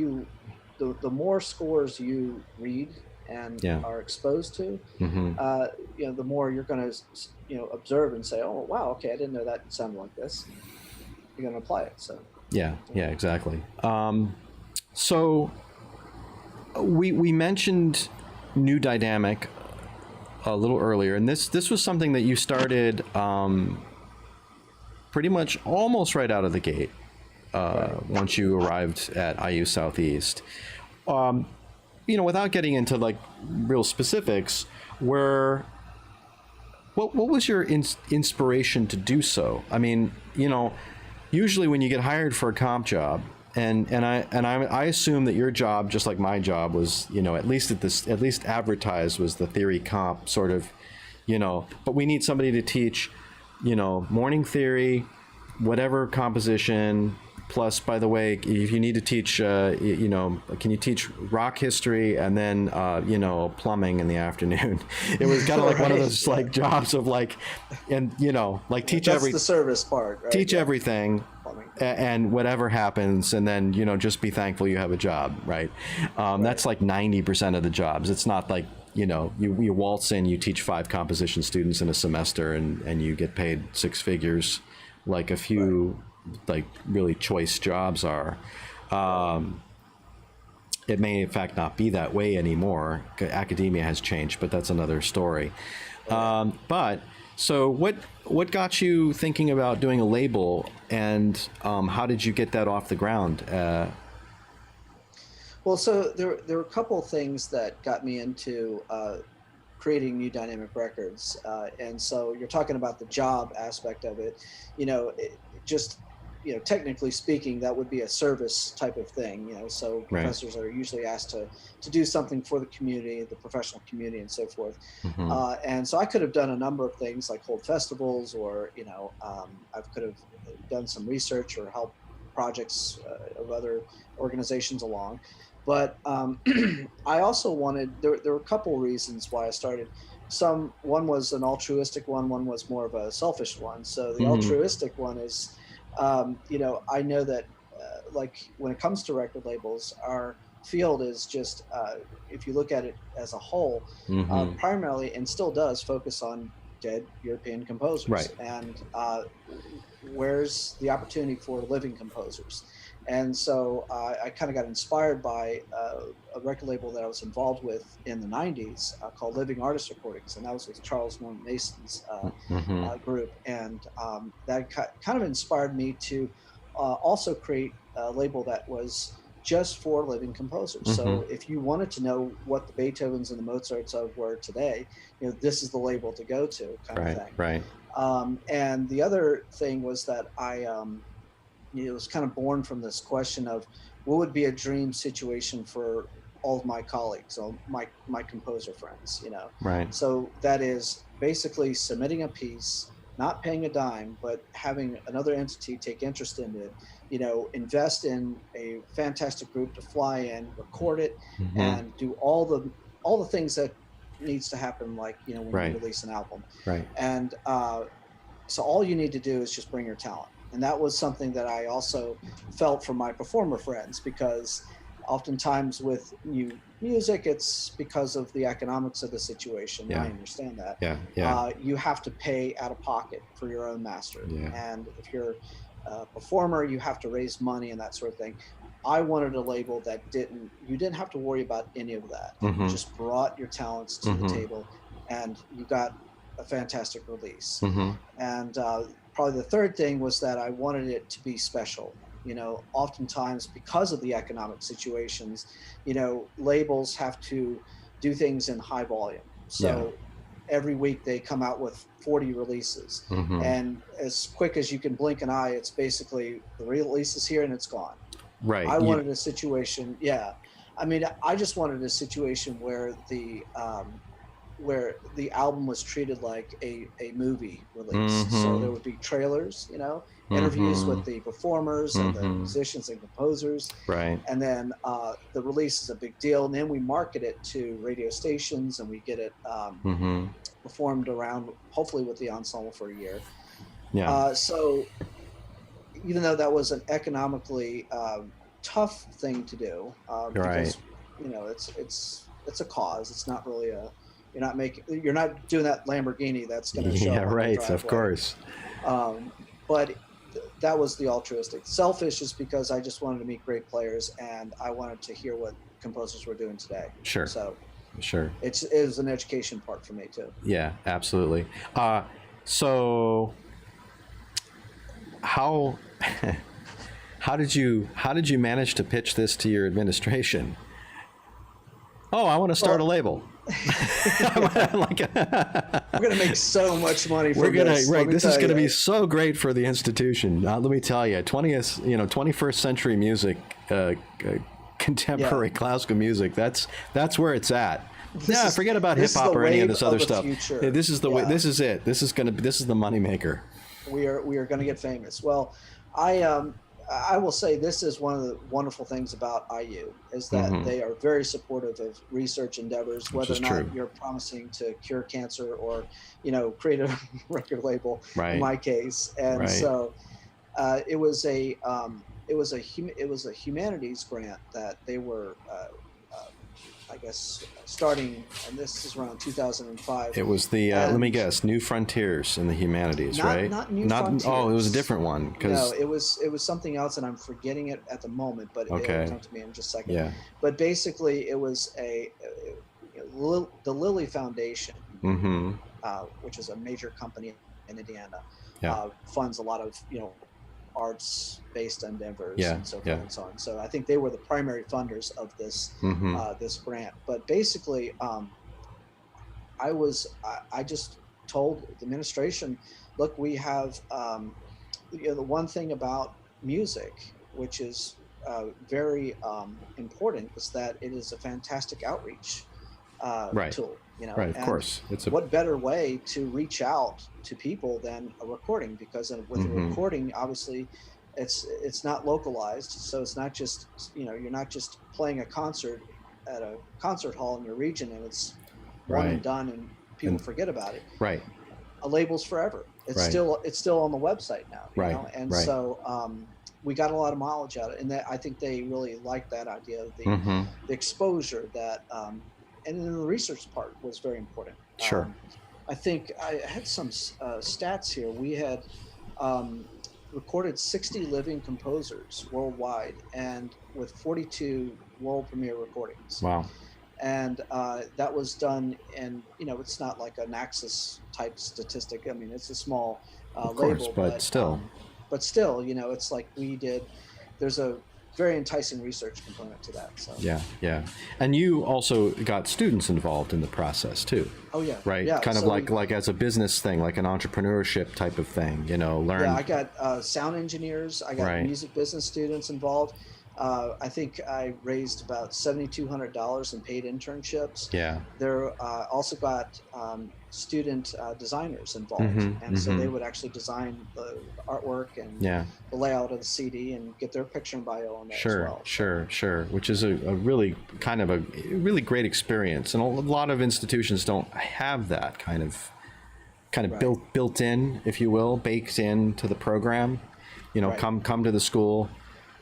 the more scores you read and Yeah. are exposed to, Mm-hmm. the more you're going to, observe and say, oh, wow, okay, I didn't know that sounded like this. You're going to apply it. So. Yeah, exactly. So we mentioned new dynamic a little earlier, and this was something that you started pretty much almost right out of the gate once you arrived at IU Southeast. Without getting into like real specifics, what was your inspiration to do so? I mean, usually when you get hired for a comp job, and I assume that your job, just like my job, was at least advertised was the theory comp sort of, but we need somebody to teach, morning theory, whatever composition. Plus, by the way, if you need to teach, can you teach rock history and then, plumbing in the afternoon? It was kind of like one of those like jobs of like, and teach That's the service part, right? teach everything, and whatever happens, and then just be thankful you have a job, right? That's like 90% of the jobs. It's not like you waltz in, you teach 5 composition students in a semester, and you get paid 6 figures, like a few. Like really choice jobs are. It may in fact not be that way anymore. Academia has changed, but that's another story. But so what got you thinking about doing a label, and how did you get that off the ground? Well, so there were a couple of things that got me into creating new dynamic records, and so you're talking about the job aspect of it. Technically speaking, that would be a service type of thing, so professors are usually asked to do something for the community, the professional community, and so forth. And so I could have done a number of things like hold festivals, or, I could have done some research or helped projects of other organizations along. But I also there were a couple reasons why I started. One was an altruistic one was more of a selfish one. So the altruistic one is, I know that like when it comes to record labels, our field is just, if you look at it as a whole, primarily, and still does, focus on dead European composers. Right. And where's the opportunity for living composers? And so I kind of got inspired by a record label that I was involved with in the 90s called Living Artist Recordings, and that was with Charles Norman Mason's group. And that kind of inspired me to also create a label that was just for living composers. So if you wanted to know what the Beethovens and the Mozarts of were today, this is the label to go to, kind of thing. Right. And the other thing was that it was kind of born from this question of what would be a dream situation for all of my colleagues, all my composer friends, Right. So that is basically submitting a piece, not paying a dime, but having another entity take interest in it, invest in a fantastic group to fly in, record it, and do all the things that needs to happen, like, when you release an album. Right. And so all you need to do is just bring your talent. And that was something that I also felt from my performer friends, because oftentimes with new music, it's because of the economics of the situation. Yeah. I understand that. Yeah. You have to pay out of pocket for your own master. Yeah. And if you're a performer, you have to raise money and that sort of thing. I wanted a label that you didn't have to worry about any of that. You just brought your talents to the table, and you got a fantastic release. And probably the third thing was that I wanted it to be special. Oftentimes because of the economic situations, labels have to do things in high volume. So every week they come out with 40 releases, and as quick as you can blink an eye, it's basically the release is here and it's gone. Right. I wanted a situation. I mean, I just wanted a situation where where the album was treated like a movie release. Mm-hmm. So there would be trailers, interviews with the performers and the Mm-hmm. musicians and composers. Right. And then the release is a big deal. And then we market it to radio stations, and we get it Mm-hmm. performed around, hopefully with the ensemble for a year. Yeah. So even though that was an economically tough thing to do, because it's a cause. It's not really you're not doing that Lamborghini that's going to show Yeah, up on the right. driveway. Of course. But that was the altruistic. Selfish is because I just wanted to meet great players, and I wanted to hear what composers were doing today. Sure. So Sure. it was an education part for me too. Yeah, absolutely. So how did you manage to pitch this to your administration? Oh, I want to start a label. We're gonna make so much money from this. This is gonna be so great for the institution. Let me tell you, 21st century music, contemporary classical music. That's where it's at. Forget about hip hop or any of this other stuff. This is the way. This is it. This is the moneymaker. We are going to get famous. Well, I will say this is one of the wonderful things about IU is that they are very supportive of research endeavors, whether or not you're promising to cure cancer or, create a record label. Right. In my case, and so it was a humanities grant that they were. I guess starting, and this is around 2005. It was the let me guess, New Frontiers in the Humanities, right? Not New Frontiers. Oh, it was a different one. No, it was something else, and I'm forgetting it at the moment. But it'll come to me in just a second. Yeah. But basically, it was the Lilly Foundation, which is a major company in Indiana, funds a lot of arts-based endeavors and so forth and so on. So I think they were the primary funders of this this grant. But basically, I just told the administration, look, we have the one thing about music, which is very important, is that it is a fantastic outreach tool. Right, of course. What better way to reach out to people than a recording? Because with a recording, obviously, it's not localized, so it's not just you're not just playing a concert at a concert hall in your region and it's one and done and people forget about it. Right. A label's forever. It's still on the website now. So we got a lot of mileage out of it, and I think they really liked that idea of the exposure that. And then the research part was very important. Sure. I think I had some stats here. We had recorded 60 living composers worldwide, and with 42 world premiere recordings. Wow. And that was done, and it's not like a Naxos type statistic. I mean, it's a small label, but still. It's like we did. There's a very enticing research component to that. So yeah, and you also got students involved in the process too. Oh yeah, right. Yeah, kind of like as a business thing, like an entrepreneurship type of thing. Learn. Yeah, I got sound engineers. I got music business students involved. I think I raised about $7,200 in paid internships. Yeah. There also got student designers involved, so they would actually design the artwork and the layout of the CD and get their picture and bio on that as well. Sure. Which is a really kind of a really great experience, and a lot of institutions don't have that kind of built in, if you will, baked into the program. Come to the school.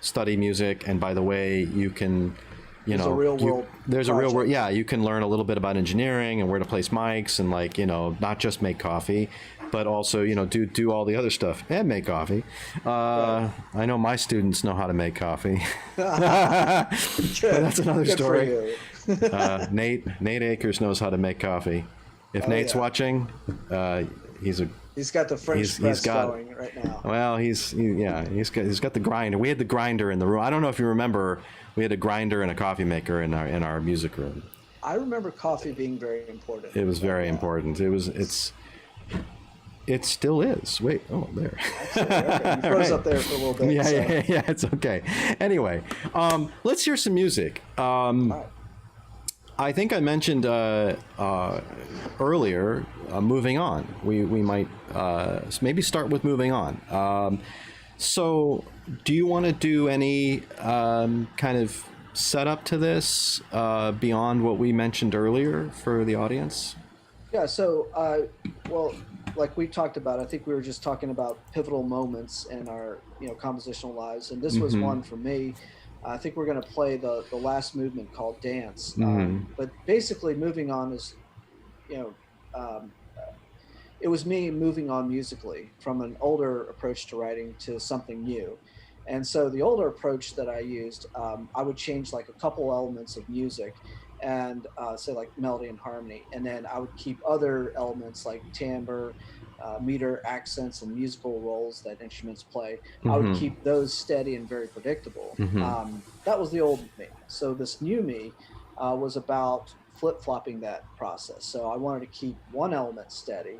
Study music, and by the way, you can, there's a real world. Yeah, you can learn a little bit about engineering and where to place mics, and not just make coffee, but also do all the other stuff and make coffee. I know my students know how to make coffee. That's another story. Nate Akers knows how to make coffee. If Nate's watching, He's got the French press going right now. Well, he's got the grinder. We had the grinder in the room. I don't know if you remember, we had a grinder and a coffee maker in our music room. I remember coffee being very important. It was very important. It still is. Wait, there. Okay. You froze up there for a little bit. Yeah, it's okay. Anyway, let's hear some music. All right. I think I mentioned earlier, moving on. We might maybe start with moving on. So, do you want to do any kind of setup to this beyond what we mentioned earlier for the audience? Yeah. So, well, like we talked about, I think we were just talking about pivotal moments in our, compositional lives, and this was one for me. I think we're going to play the last movement called Dance. But basically, moving on is, you know, um, it was me moving on musically from an older approach to writing to something new. And so the older approach that I used, I would change like a couple elements of music and say like melody and harmony. And then I would keep other elements like timbre, meter, accents, and musical roles that instruments play. I would keep those steady and very predictable. That was the old me. So this new me was about flip flopping that process. So I wanted to keep one element steady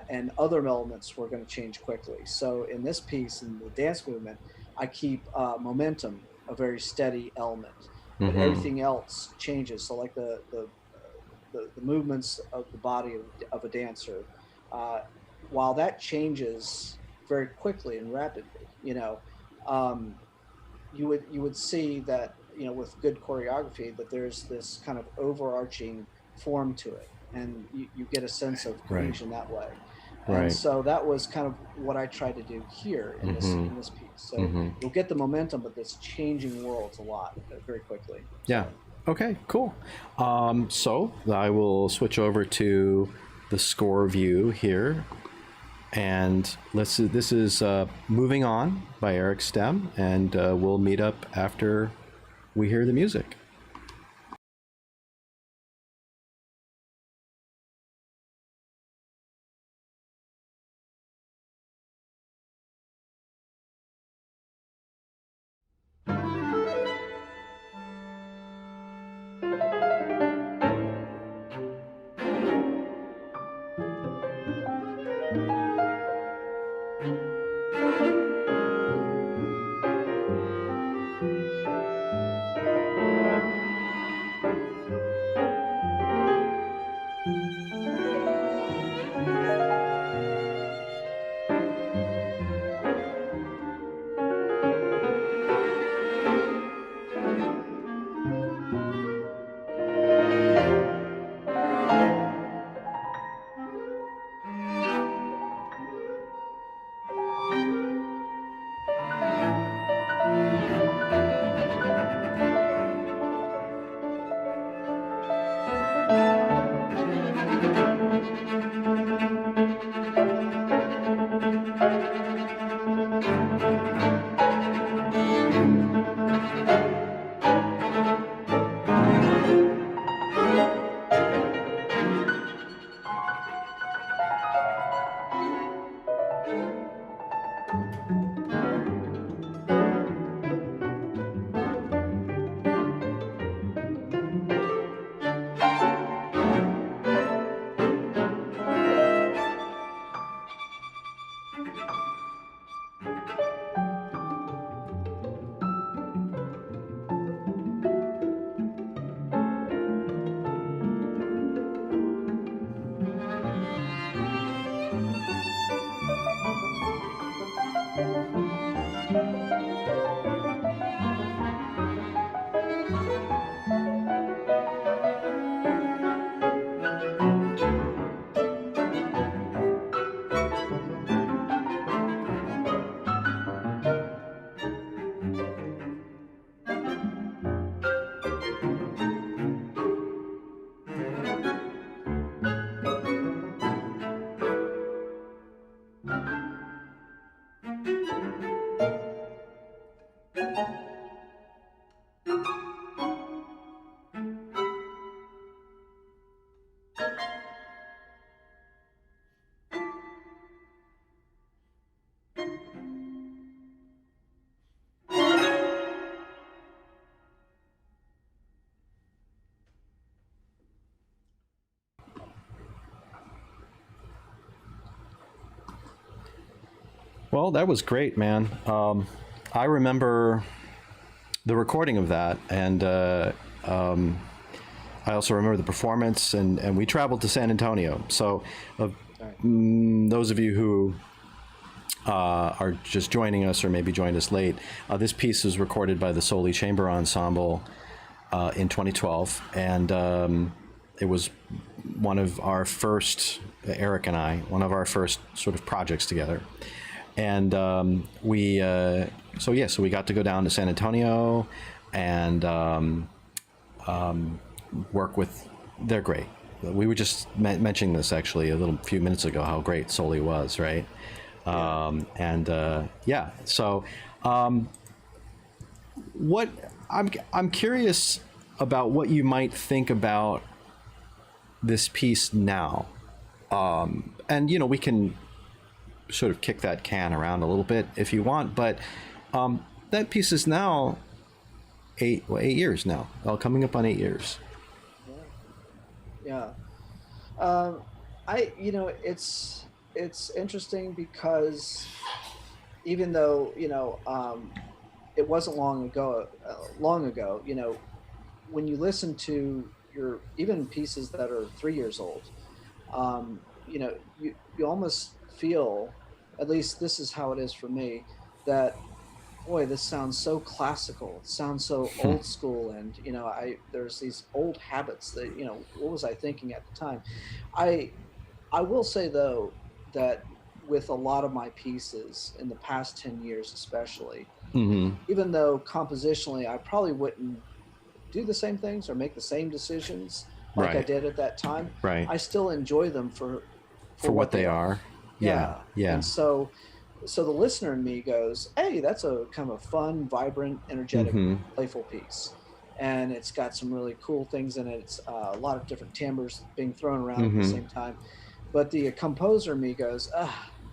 and other elements were going to change quickly. So in this piece, in the dance movement, I keep momentum a very steady element, but everything else changes. So like the movements of the body of a dancer, uh, while that changes very quickly and rapidly, um, you would see that with good choreography that there's this kind of overarching form to it, and you get a sense of Right. cohesion that way. And Right. so that was kind of what I tried to do here in this piece. So you'll get the momentum, but this changing worlds a lot very quickly. Yeah. So, Okay, cool. So I will switch over to the score view here. And this is Moving On by Erich Stem, and we'll meet up after we hear the music. Well, that was great, man. I remember the recording of that, and I also remember the performance, and we traveled to San Antonio. So, those of you who are just joining us or maybe joined us late, this piece was recorded by the Soli Chamber Ensemble in 2012, and it was one of our first, Eric and I, one of our first sort of projects together. And so we got to go down to San Antonio and work with, they're great. We were just mentioning this actually a few minutes ago, how great Soli was, right? So what I'm curious about what you might think about this piece now, and we can sort of kick that can around a little bit if you want, but that piece is now 8 years now, coming up on 8 years. Yeah. It's interesting because even though it wasn't long ago, when you listen to your even pieces that are 3 years old, you almost feel, at least this is how it is for me, that boy, this sounds so classical, it sounds so old school, and there's these old habits that what was I thinking at the time. I will say though that with a lot of my pieces in the past 10 years especially, even though compositionally I probably wouldn't do the same things or make the same decisions like I did at that time, I still enjoy them for what they are. Yeah. And so the listener in me goes, hey, that's a kind of a fun, vibrant, energetic, playful piece. And it's got some really cool things in it. It's a lot of different timbres being thrown around at the same time. But the composer in me goes,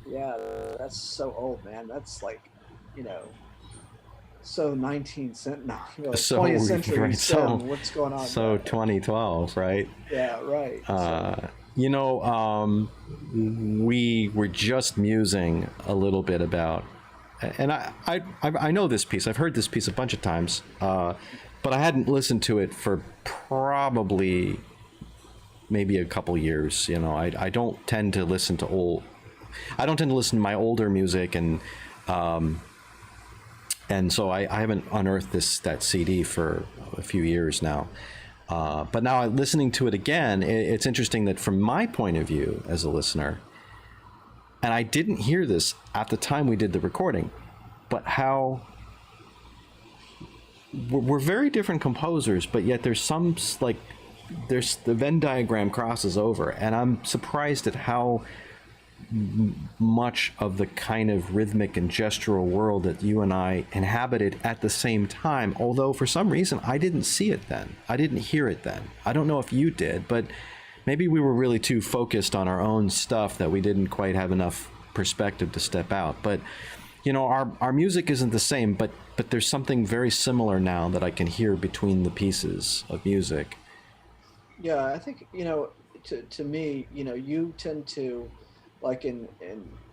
yeah, that's so old, man. That's like, so 19th century, no, 20th century. Right, so what's going on? So 2012, right? Yeah, right. We were just musing a little bit about, and I know this piece. I've heard this piece a bunch of times, but I hadn't listened to it for probably maybe a couple years. I don't tend to listen to my older music, and so I haven't unearthed that CD for a few years now. But now listening to it again, it's interesting that from my point of view as a listener, and I didn't hear this at the time we did the recording, but how we're very different composers, but yet there's the Venn diagram crosses over, and I'm surprised at how much of the kind of rhythmic and gestural world that you and I inhabited at the same time, although for some reason I didn't see it then. I didn't hear it then. I don't know if you did, but maybe we were really too focused on our own stuff that we didn't quite have enough perspective to step out. But our music isn't the same, but there's something very similar now that I can hear between the pieces of music. Yeah, I think to me, you tend to, like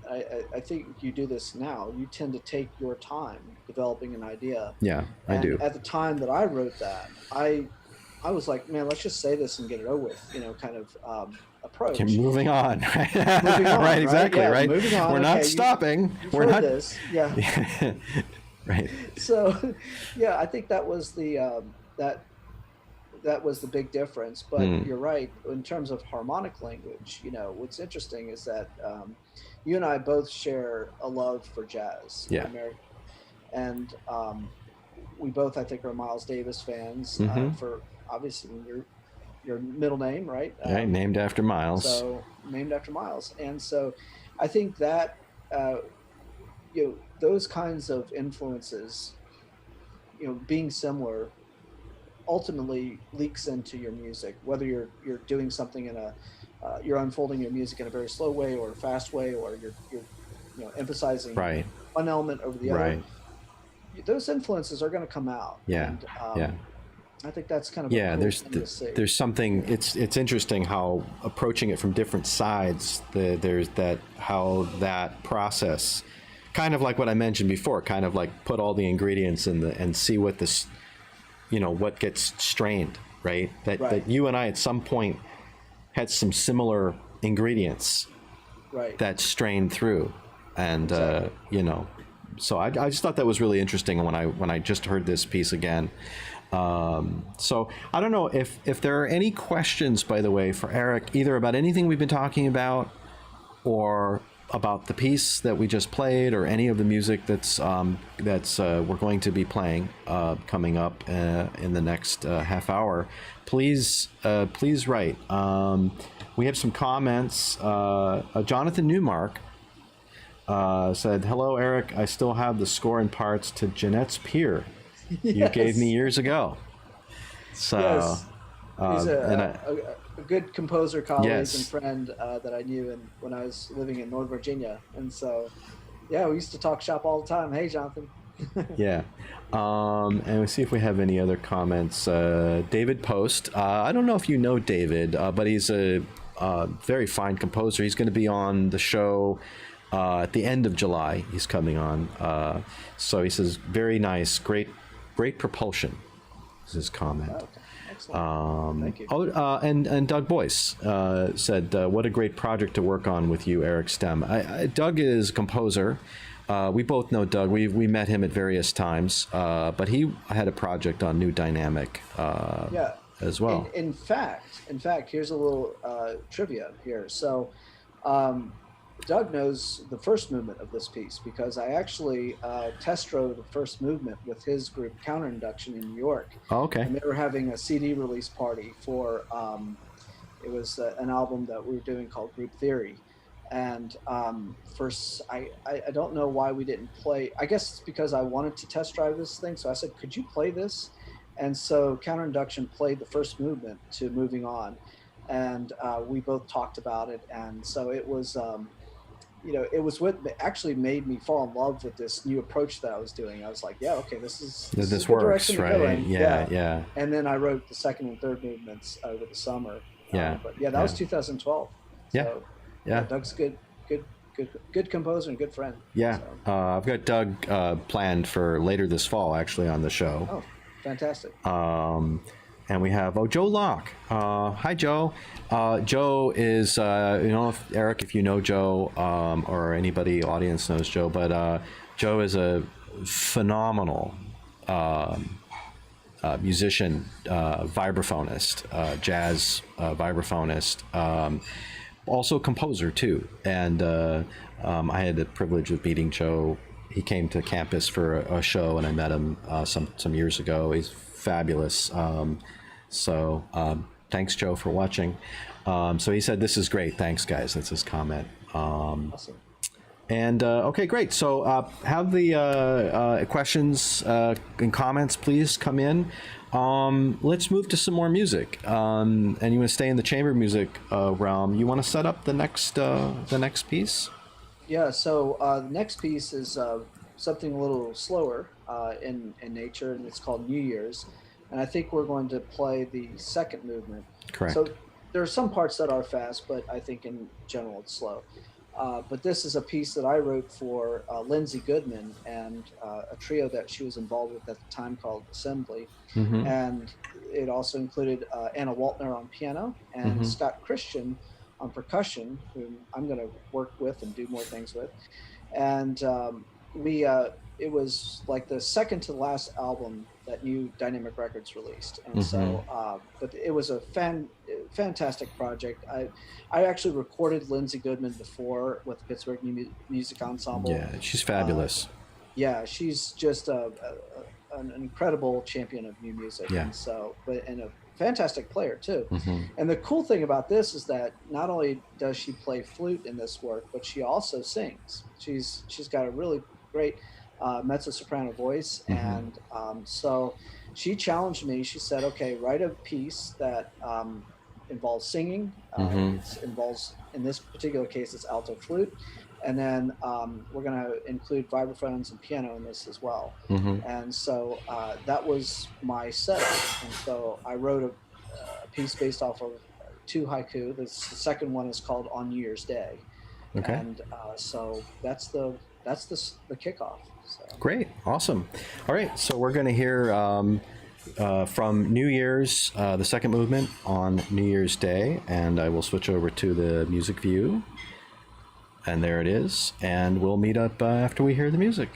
I think you do this now. You tend to take your time developing an idea. Yeah, I do. At the time that I wrote that, I was like, man, let's just say this and get it over with. Kind of approach. Moving on. Moving on, right, exactly. Yeah, right. Moving on. We're not stopping. We're not this. Yeah. Right. So, yeah, I think that was the that was the big difference. But you're right, in terms of harmonic language, what's interesting is that you and I both share a love for jazz. Yeah. And we both, I think, are Miles Davis fans for obviously your middle name, right? Right, named after Miles. So named after Miles. And so I think that, those kinds of influences, being similar, ultimately leaks into your music, whether you're doing something in you're unfolding your music in a very slow way or a fast way, or you're emphasizing one element over the other. Those influences are going to come out. Yeah. And, I think that's kind of there's something. It's interesting how approaching it from different sides. There's how that process, kind of like what I mentioned before, kind of like put all the ingredients in and see what this, what gets strained right? That Right. you and I at some point had some similar ingredients Right. that strained through, and Exactly. you know, so I just thought that was really interesting when I just heard this piece again. So I don't know if there are any questions, by the way, for Erich, either about anything we've been talking about, or about the piece that we just played, or any of the music that's we're going to be playing coming up in the next half hour. Please write. We have some comments. Jonathan Newmark said, "Hello, Erich. I still have the score and parts to Jeanette's Pier you gave me Yes. years ago." So, Yes. He's and a good composer, colleague, and yes, friend that I knew when I was living in North Virginia. And so, yeah, we used to talk shop all the time. Hey, Jonathan. yeah. And we see if we have any other comments. David Post. I don't know if you know David, but he's a very fine composer. He's going to be on the show at the end of July. He's coming on. So he says, very nice, great propulsion, is his comment. Okay. Excellent. Thank you. And Doug Boyce said, "What a great project to work on with you, Erich Stem." Doug is a composer. We both know Doug. We met him at various times, but he had a project on New Dynamic Yeah. as well. In fact, here's a little trivia here. So, Doug knows the first movement of this piece because I actually test drove the first movement with his group Counter Induction in New York. Oh, okay. And they were having a CD release party for it was an album that we were doing called Group Theory. And first, I don't know why we didn't play. I guess it's because I wanted to test drive this thing. So I said, could you play this? And so Counter Induction played the first movement to Moving On. And we both talked about it. And so it was, it was what actually made me fall in love with this new approach that I was doing. I was like, yeah, okay, this is a good works, direction to go right? in. Yeah. And then I wrote the second and third movements over the summer. Yeah. But yeah, that was 2012. So, Yeah. Doug's good composer and good friend. Yeah. So. I've got Doug planned for later this fall, actually, on the show. Oh, fantastic. And we have Joe Locke. Hi, Joe. Joe is if Erich, if you know Joe, or anybody audience knows Joe, but Joe is a phenomenal musician, vibraphonist, jazz vibraphonist, also composer too. And I had the privilege of meeting Joe. He came to campus for a show, and I met him some years ago. He's fabulous. So thanks, Joe, for watching. So he said, "This is great. Thanks, guys." That's his comment. Awesome. And okay, great. So have the questions and comments, please come in. Let's move to some more music. And you want to stay in the chamber music realm. You want to set up the next piece? Yeah. So the next piece is something a little slower in nature, and it's called New Year's. And I think we're going to play the second movement. Correct. So there are some parts that are fast, but I think in general it's slow. But this is a piece that I wrote for Lindsay Goodman and a trio that she was involved with at the time called Assembly. Mm-hmm. And it also included Anna Waltner on piano and Mm-hmm. Scott Christian on percussion, whom I'm going to work with and do more things with. And it was like the second to last album that New Dynamic Records released. And Mm-hmm. so, but it was a fantastic project. I actually recorded Lindsay Goodman before with the Pittsburgh New Music Ensemble. Yeah, she's fabulous. Yeah, she's just an incredible champion of new music. Yeah. And so, and a fantastic player too. Mm-hmm. And the cool thing about this is that not only does she play flute in this work, but she also sings. She's got a really great mezzo-soprano voice. Mm-hmm. And so she challenged me. She said, okay, write a piece that involves singing. Mm-hmm. It involves, in this particular case, it's alto flute. And then we're going to include vibraphones and piano in this as well. Mm-hmm. And so that was my setup. And so I wrote a piece based off of 2 haiku. The second one is called On New Year's Day. Okay. And so that's the kickoff. So. Great. Awesome. All right. So we're going to hear from New Year's, the second movement on New Year's Day, and I will switch over to the music view. And there it is, and we'll meet up after we hear the music.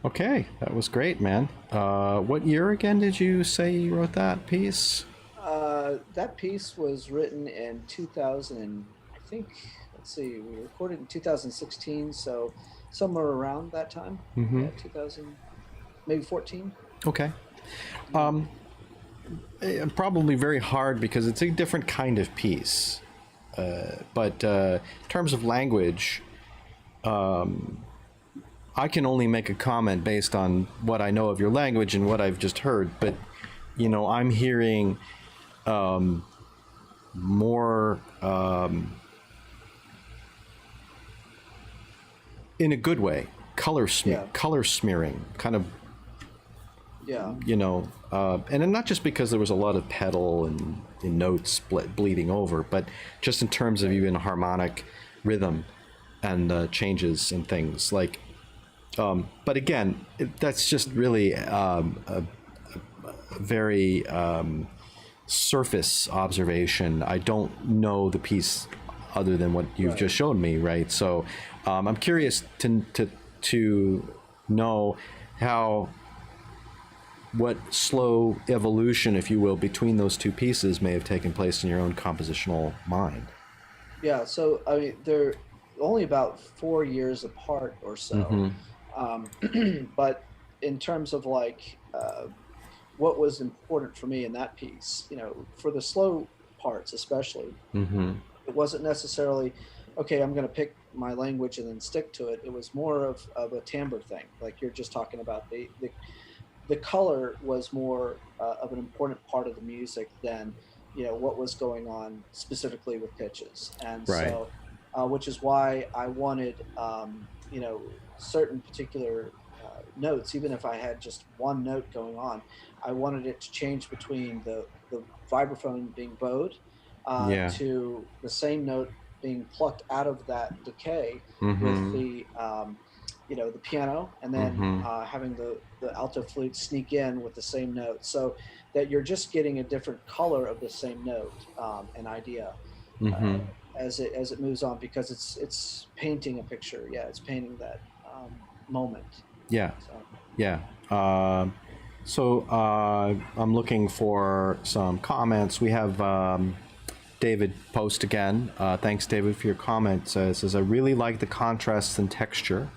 Okay, that was great, man. What year again did you say you wrote that piece? That piece was written in 2000, and I think, let's see, we recorded in 2016, so somewhere around that time. Mm-hmm. Yeah, 2000, maybe 14. Okay. Yeah. Probably very hard because it's a different kind of piece. But in terms of language, I can only make a comment based on what I know of your language and what I've just heard. But, I'm hearing more in a good way, Yeah. color smearing, kind of, Yeah. and then not just because there was a lot of pedal and notes bleeding over, but just in terms of even harmonic rhythm and changes and things like. But again, that's just really a very surface observation. I don't know the piece other than what you've Right. just shown me, right? So I'm curious to know how what slow evolution, if you will, between those two pieces may have taken place in your own compositional mind. Yeah. So, I mean, they're only about 4 years apart or so. Mm-hmm. Um, but in terms of like what was important for me in that piece, for the slow parts especially, Mm-hmm. it wasn't necessarily, okay, I'm going to pick my language and then stick to it. It was more of a timbre thing, like you're just talking about. The color was more of an important part of the music than what was going on specifically with pitches, and Right. so which is why I wanted certain particular notes, even if I had just one note going on, I wanted it to change between the vibraphone being bowed Yeah. to the same note being plucked out of that decay with Mm-hmm. the piano, and then Mm-hmm. having the alto flute sneak in with the same note, so that you're just getting a different color of the same note, an idea uh, Mm-hmm. as it moves on, because it's painting a picture. Yeah, it's painting that moment. Yeah. So Yeah. So I'm looking for some comments. We have David post again. Thanks, David, for your comment. Says, I really like the contrasts and texture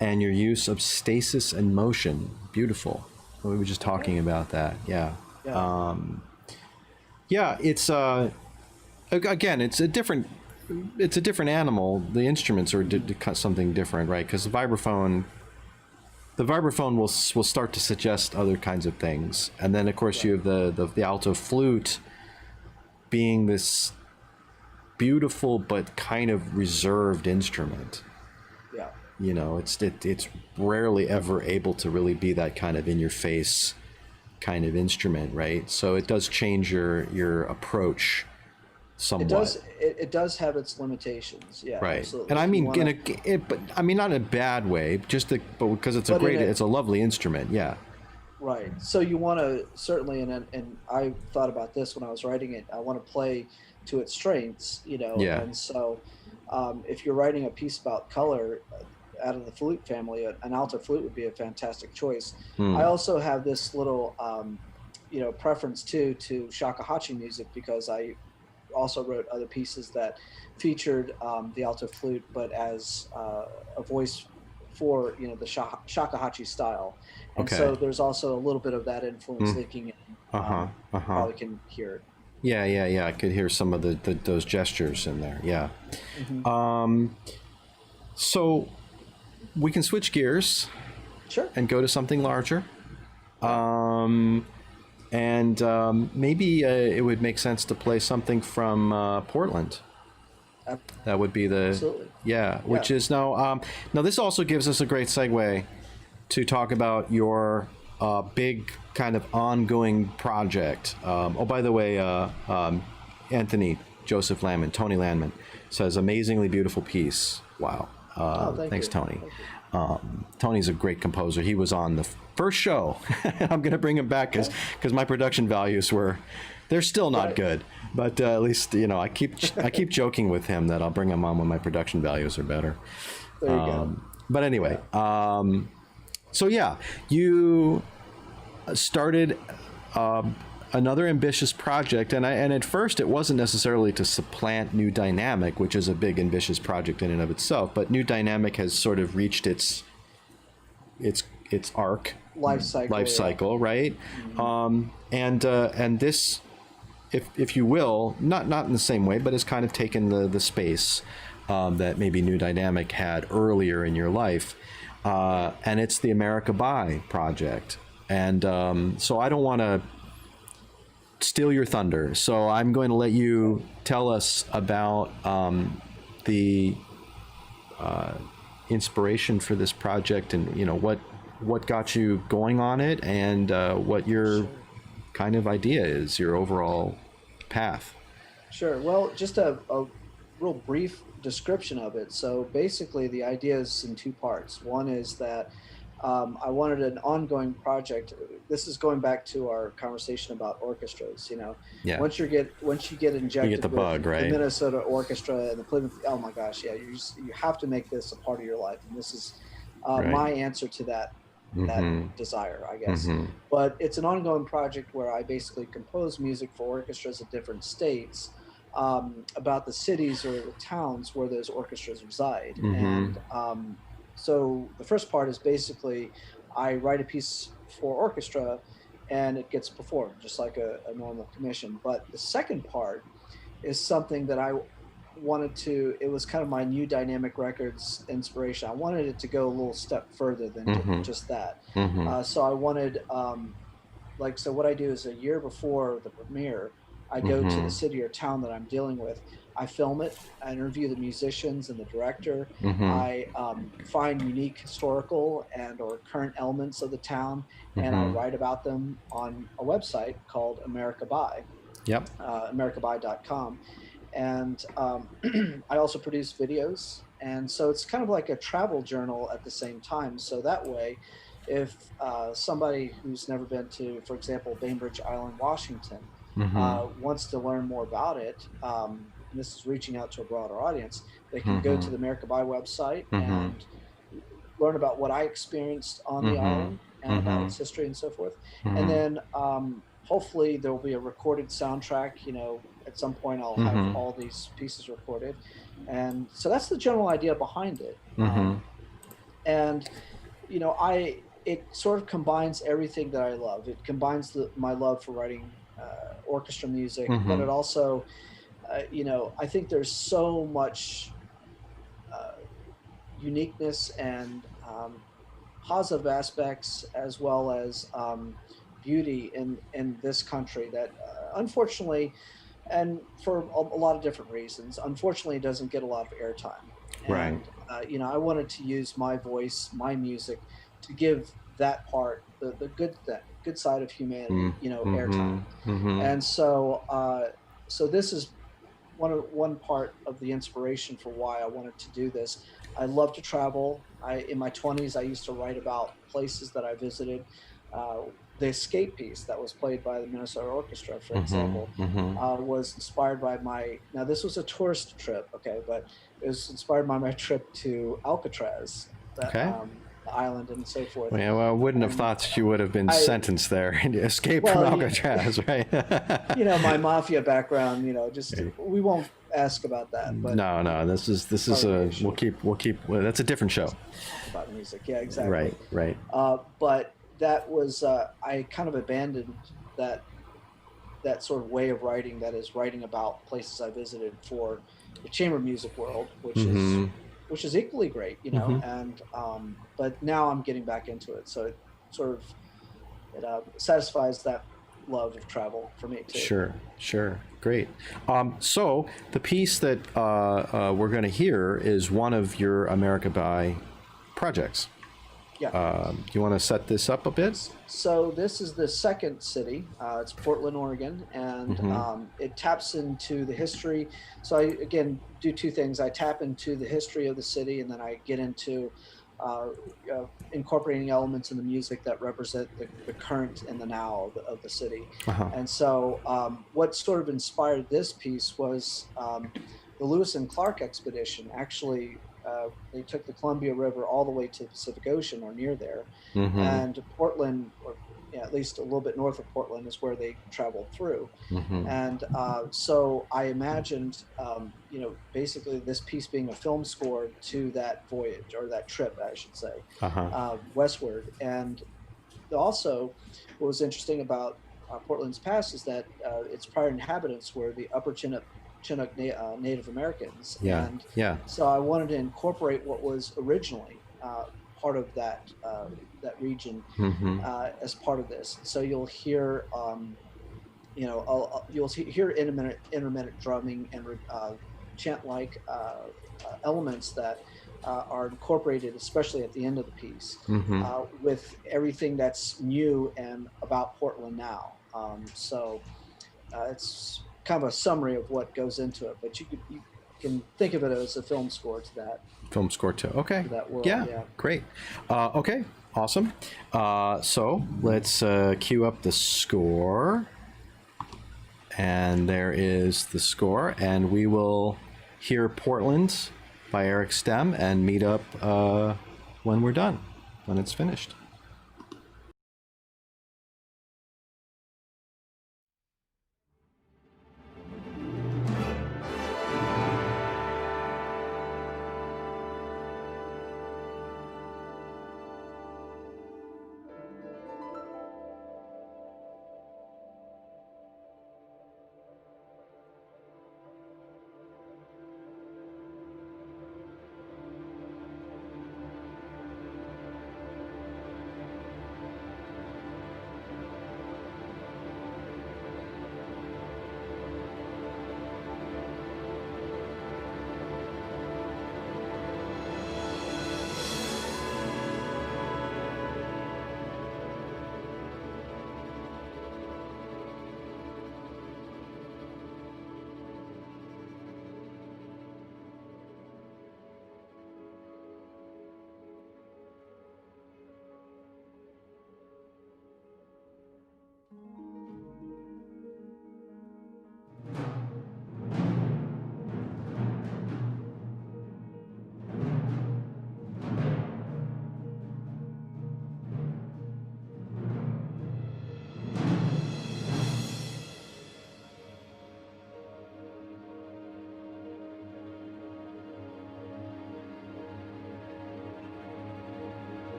and your use of stasis and motion. Beautiful. We were just talking about that. Yeah. yeah, Yeah, it's again, it's a different animal. The instruments are something different, right? Because the vibraphone will start to suggest other kinds of things, and then of course you right, have the alto flute being this beautiful but kind of reserved instrument. yeah. It's rarely ever able to really be that kind of in your face kind of instrument, right? So it does change your approach It somewhat. does. It does have its limitations. Yeah, Right, and absolutely. I If you mean, want to, but I mean, not in a bad way. But because it's a but in great, it, it's a lovely instrument. Yeah, right. So you want to certainly, and I thought about this when I was writing it. I want to play to its strengths, yeah, and so if you're writing a piece about color out of the flute family, an alto flute would be a fantastic choice. I mm, also have this little, preference too to shakuhachi music, because I also wrote other pieces that featured the alto flute, but as a voice for the shakuhachi style, and okay, so there's also a little bit of that influence mm, leaking in. uh huh, uh You huh. probably can hear it. Yeah, yeah, yeah. I could hear some of those gestures in there. Yeah. Hmm. So we can switch gears Sure. and go to something larger. Yeah. And maybe it would make sense to play something from Portland. That would be Absolutely. yeah, Yeah. which is now. Now this also gives us a great segue to talk about your big kind of ongoing project. Oh, by the way, Anthony Joseph Landman, Tony Landman, says amazingly beautiful piece. Wow. Oh, thank Thanks, you. Tony. Thank you. Tony's a great composer. He was on the first show. I'm going to bring him back because Okay. my production values they're still not Right. good. But at least I keep joking with him that I'll bring him on when my production values are better. There you go. But anyway, Yeah. So yeah, you started another ambitious project, and at first it wasn't necessarily to supplant New Dynamic, which is a big ambitious project in and of itself, but New Dynamic has sort of reached its arc Life cycle, right? Mm-hmm. And this, if you will, not in the same way, but has kind of taken the space that maybe New Dynamic had earlier in your life, and it's the America By project. And so I don't want to steal your thunder, so I'm going to let you tell us about the inspiration for this project, and what got you going on it, and what your kind of idea is, your overall path. Sure. Well, just a real brief description of it. So basically, the idea is in two parts. One is that I wanted an ongoing project. This is going back to our conversation about orchestras. Yeah, Once you get you get injected the with bug, the right? Minnesota Orchestra and the Plymouth, oh my gosh, yeah, you have to make this a part of your life, and this is Right. my answer to that Mm-hmm. desire, I guess. Mm-hmm. But it's an ongoing project where I basically compose music for orchestras in different states, about the cities or the towns where those orchestras reside. Mm-hmm. And so the first part is basically I write a piece for orchestra and it gets performed just like a normal commission. But the second part is something that I wanted to, it was kind of my New Dynamic Records inspiration. I wanted it to go a little step further than Mm-hmm. just that. Mm-hmm. So I wanted, so what I do is a year before the premiere, I go to the Mm-hmm. city or town that I'm dealing with. I film it. I interview the musicians and the director. Mm-hmm. I find unique historical and or current elements of the town, and I Mm-hmm. write about them on a website called America By, Yep. americaby.com. And I also produce videos. And so it's kind of like a travel journal at the same time. So that way, if somebody who's never been to, for example, Bainbridge Island, Washington, Mm-hmm. wants to learn more about it, and this is reaching out to a broader audience, they can go Mm-hmm. to the America By website Mm-hmm. and learn about what I experienced on the Mm-hmm. island and about Mm-hmm. its history and so forth. And Mm-hmm. then hopefully there will be a recorded soundtrack. At some point I'll have Mm-hmm. all these pieces recorded. And so that's the general idea behind it. Mm-hmm. And, it sort of combines everything that I love. It combines my love for writing orchestra music, but Mm-hmm. it also, I think there's so much uh, uniqueness and positive aspects as well as beauty in this country that unfortunately, and for a lot of different reasons, unfortunately doesn't get a lot of airtime. Right. And I wanted to use my voice, my music, to give that part, the good side of humanity, Mm-hmm. airtime. Mm-hmm. And so this is one part of the inspiration for why I wanted to do this. I love to travel. In my 20s, I used to write about places that I visited. Uh, the Escape piece that was played by the Minnesota Orchestra, for example, Mm-hmm. Mm-hmm. was inspired by my. Now, this was a tourist trip, okay, but it was inspired by my trip to Alcatraz, Okay. the island, and so forth. Yeah, well, I wouldn't have And thought that you would have been I, sentenced there and escaped from well, Alcatraz, right? my mafia background, just we won't ask about that, but No, no. This is part of the a issue. well, that's a different show. About music. Yeah, exactly. Right. Right. But that was I kind of abandoned that that sort of way of writing, that is writing about places I visited for the chamber music world, Mm-hmm. which is equally great, Mm-hmm. and but now I'm getting back into it, so it sort of satisfies that love of travel for me too. Sure. Sure. Great. So the piece that we're going to hear is one of your America By projects. Yeah. Do you want to set this up a bit? So this is the second city. It's Portland, Oregon, and Mm-hmm. it taps into the history. So I again do two things. I tap into the history of the city, and then I get into uh, incorporating elements in the music that represent the current and the now of the city. Uh-huh. And so what sort of inspired this piece was the Lewis and Clark expedition actually they took the Columbia River all the way to the Pacific Ocean or near there, Mm-hmm. and Portland, or yeah, at least a little bit north of Portland, is where they traveled through. Mm-hmm. And so I imagined, basically this piece being a film score to that voyage, or that trip, I should say, Uh-huh. westward. And also, what was interesting about Portland's past is that its prior inhabitants were the Upper Chinook Native Americans, Yeah. and Yeah. so I wanted to incorporate what was originally part of that region Mm-hmm. as part of this. So you'll hear, hear intermittent drumming and chant-like elements that are incorporated, especially at the end of the piece, Mm-hmm. with everything that's new and about Portland now. So it's kind of a summary of what goes into it, but you can think of it as a film score Film score too. Okay. to that world. Yeah. Yeah. Great. Okay. Awesome. So let's cue up the score. And there is the score. And we will hear Portland by Erich Stem and meet up when we're done, when it's finished.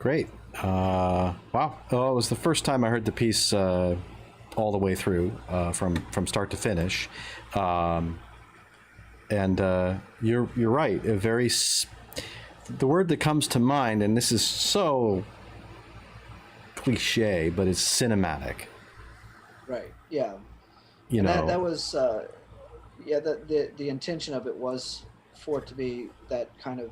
Great. Wow. Oh, it was the first time I heard the piece all the way through, from start to finish. And you're right. The word that comes to mind, and this is so cliche, but it's cinematic. Right. Yeah. You And know. that was the intention of it was for it to be that kind of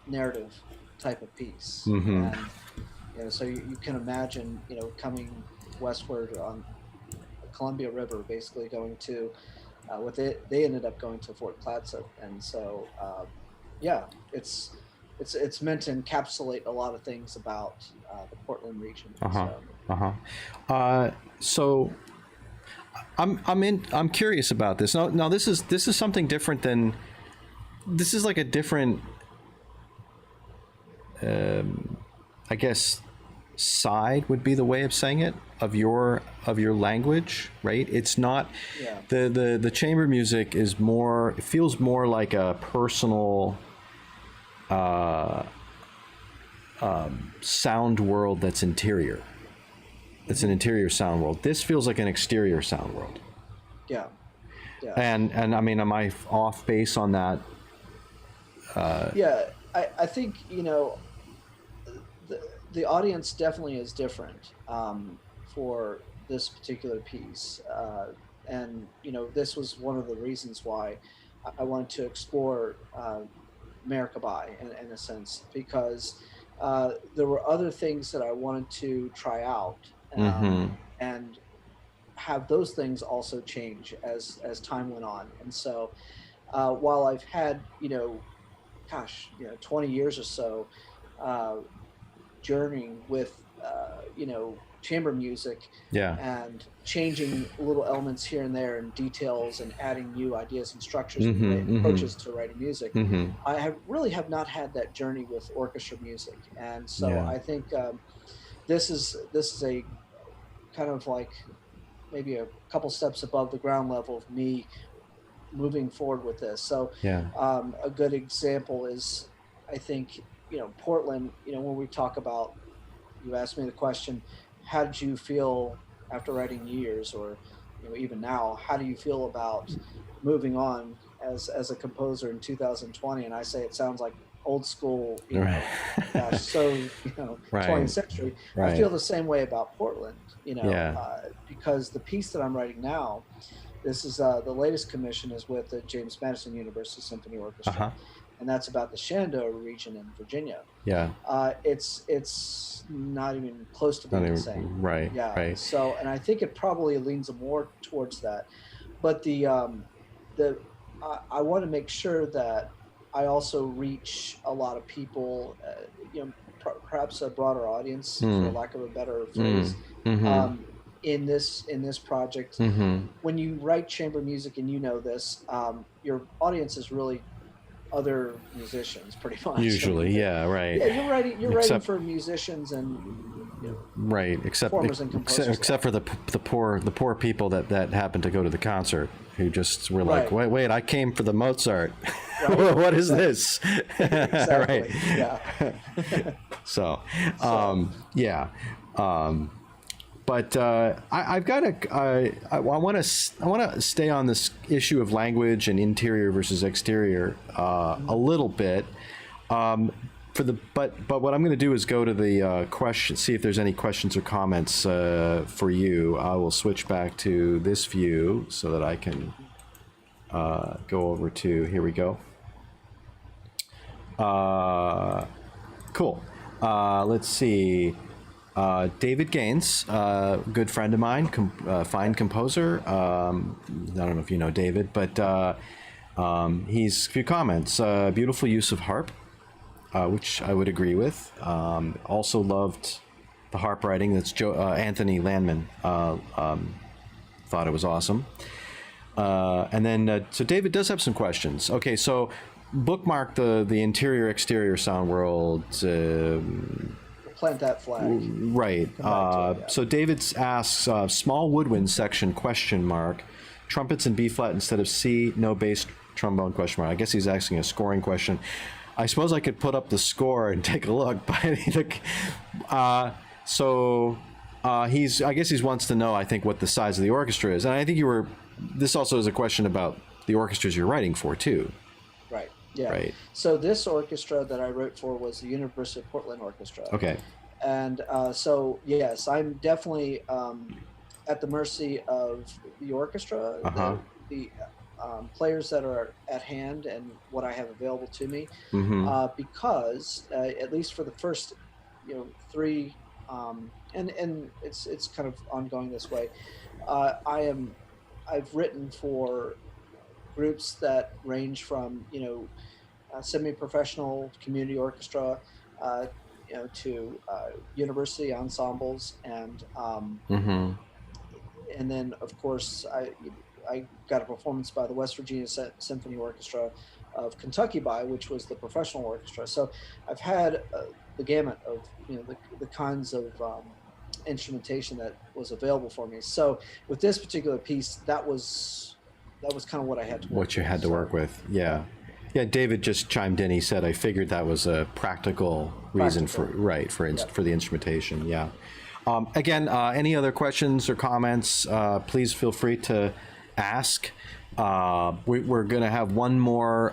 narrative type of piece. And so you can imagine coming westward on the Columbia River, basically going to they ended up going to Fort Clatsop, and so it's meant to encapsulate a lot of things about the Portland region. So I'm curious about this. Now this is something different than, this is like a different I guess side would be the way of saying it, of your language, right? It's not the chamber music is more, it feels more like a personal sound world that's interior. It's an interior sound world. This feels like an exterior sound world. Yeah. And I mean, am I off base on that? I think the audience definitely is different for this particular piece, and this was one of the reasons why I wanted to explore Merkabah in a sense, because there were other things that I wanted to try out, and have those things also change as time went on. And so while I've had 20 years or so journeying with chamber music, and changing little elements here and there and details and adding new ideas and structures and approaches to writing music, I really have not had that journey with orchestra music. And so I think this is a kind of like maybe a couple steps above the ground level of me moving forward with this. So a good example is, I think, Portland, when we talk about, you asked me the question, how did you feel after writing Years, or even now, how do you feel about moving on as a composer in 2020? And I say it sounds like old school, so 20th century. I feel the same way about Portland, because the piece that I'm writing now, this is the latest commission is with the James Madison University Symphony Orchestra, and that's about the Shenandoah region in Virginia. It's not even close to being the same. Right. So, and I think it probably leans more towards that, but I want to make sure that I also reach a lot of people, perhaps a broader audience, for lack of a better phrase, in this project. When you write chamber music, and this, your audience is really other musicians, pretty much. Usually, you're writing for musicians and performers and composers, except for the poor people that happened to go to the concert, who just were like, wait, I came for the Mozart. What is this? Exactly. But I've got I want to stay on this issue of language and interior versus exterior a little bit. But what I'm going to do is go to the question, see if there's any questions or comments for you. I will switch back to this view so that I can go over to, here we go. Cool. Let's see. David Gaines, good friend of mine, fine composer. I don't know if you know David, but he's a few comments. Beautiful use of harp, which I would agree with. Also loved the harp writing. That's Anthony Landman. Thought it was awesome. And then, so David does have some questions. Okay, so bookmark the interior exterior sound world. Plant that flag. Right. So David asks, small woodwind section, ? Trumpets in B flat instead of C, no bass trombone ? I guess he's asking a scoring question. I suppose I could put up the score and take a look, but I guess he wants to know, I think, what the size of the orchestra is. And I think this also is a question about the orchestras you're writing for too. Right. Yeah. Right. So this orchestra that I wrote for was the University of Portland Orchestra. Okay. And so, yes, I'm definitely at the mercy of the orchestra, the players that are at hand, and what I have available to me. Because at least for the first, 3, and it's kind of ongoing this way. I've written for groups that range from semi-professional community orchestra, to university ensembles, and then of course I got a performance by the West Virginia Symphony Orchestra of Kentucky which was the professional orchestra. So I've had the gamut of the kinds of instrumentation that was available for me. So with this particular piece, that was kind of what I had to work what you had to work with. Yeah. David just chimed in. He said, I figured that was a practical reason for the instrumentation. Yeah. Again, any other questions or comments, please feel free to ask. We're going to have one more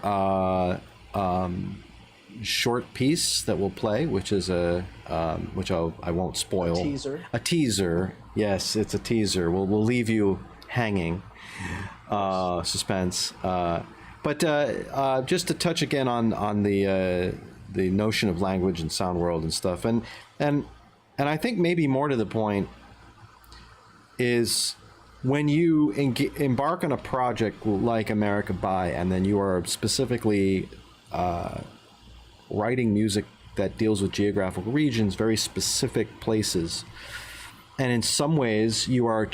short piece that we'll play, which is which I won't spoil. A teaser. Yes, it's a teaser. We'll leave you hanging. Suspense. But just to touch again on the notion of language and sound world and stuff, and I think maybe more to the point is when you embark on a project like America By, and then you are specifically writing music that deals with geographical regions, very specific places. And in some ways, you are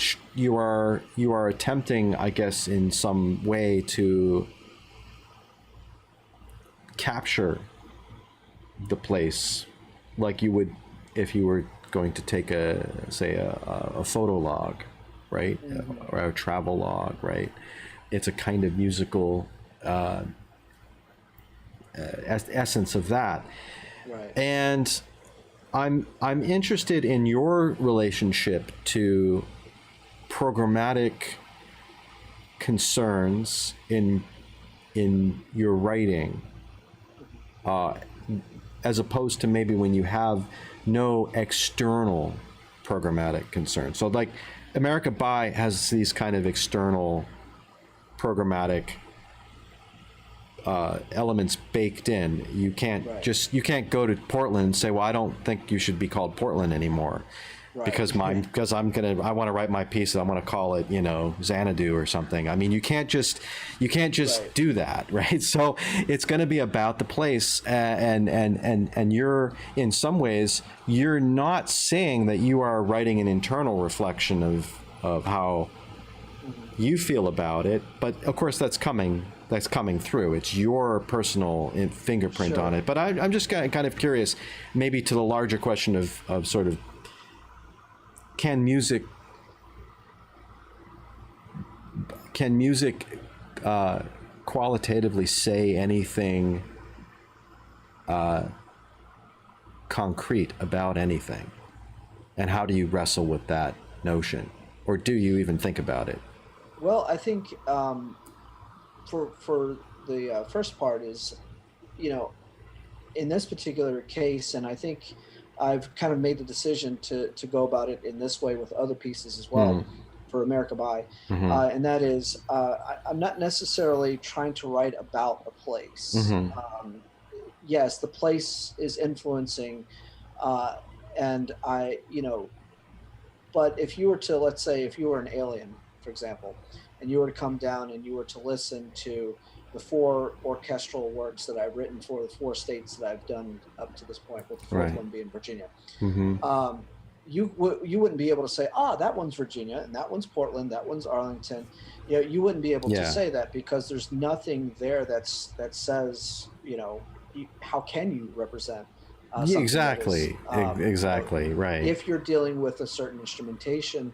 attempting, I guess, in some way to capture the place, like you would if you were going to take a photo log, right, or a travel log, right? It's a kind of musical essence of that, right? And I'm interested in your relationship to programmatic concerns in your writing, as opposed to maybe when you have no external programmatic concerns. So like America By has these kind of external programmatic elements baked in. You can't you can't go to Portland and say, well, I don't think you should be called Portland anymore, because I want to write my piece and I want to call it, Xanadu or something. I mean, you can't just do that, right? So it's going to be about the place, and you're, in some ways, you're not saying that you are writing an internal reflection of how you feel about it, but of course that's coming through. It's your personal fingerprint on it. But I'm just kind of curious, maybe to the larger question of sort of, can music qualitatively say anything concrete about anything? And how do you wrestle with that notion? Or do you even think about it? Well, I think for the first part is, in this particular case, and I think I've kind of made the decision to go about it in this way with other pieces as well, for America By, and that is, I'm not necessarily trying to write about a place. Yes, the place is influencing, and but if you were to, let's say, if you were an alien, for example, and you were to come down and you were to listen to the 4 orchestral works that I've written for the 4 states that I've done up to this point, with the 4th one being Virginia, you wouldn't be able to say, that one's Virginia and that one's Portland, that one's Arlington. You wouldn't be able to say that, because there's nothing there that says, how can you represent exactly, right? If you're dealing with a certain instrumentation,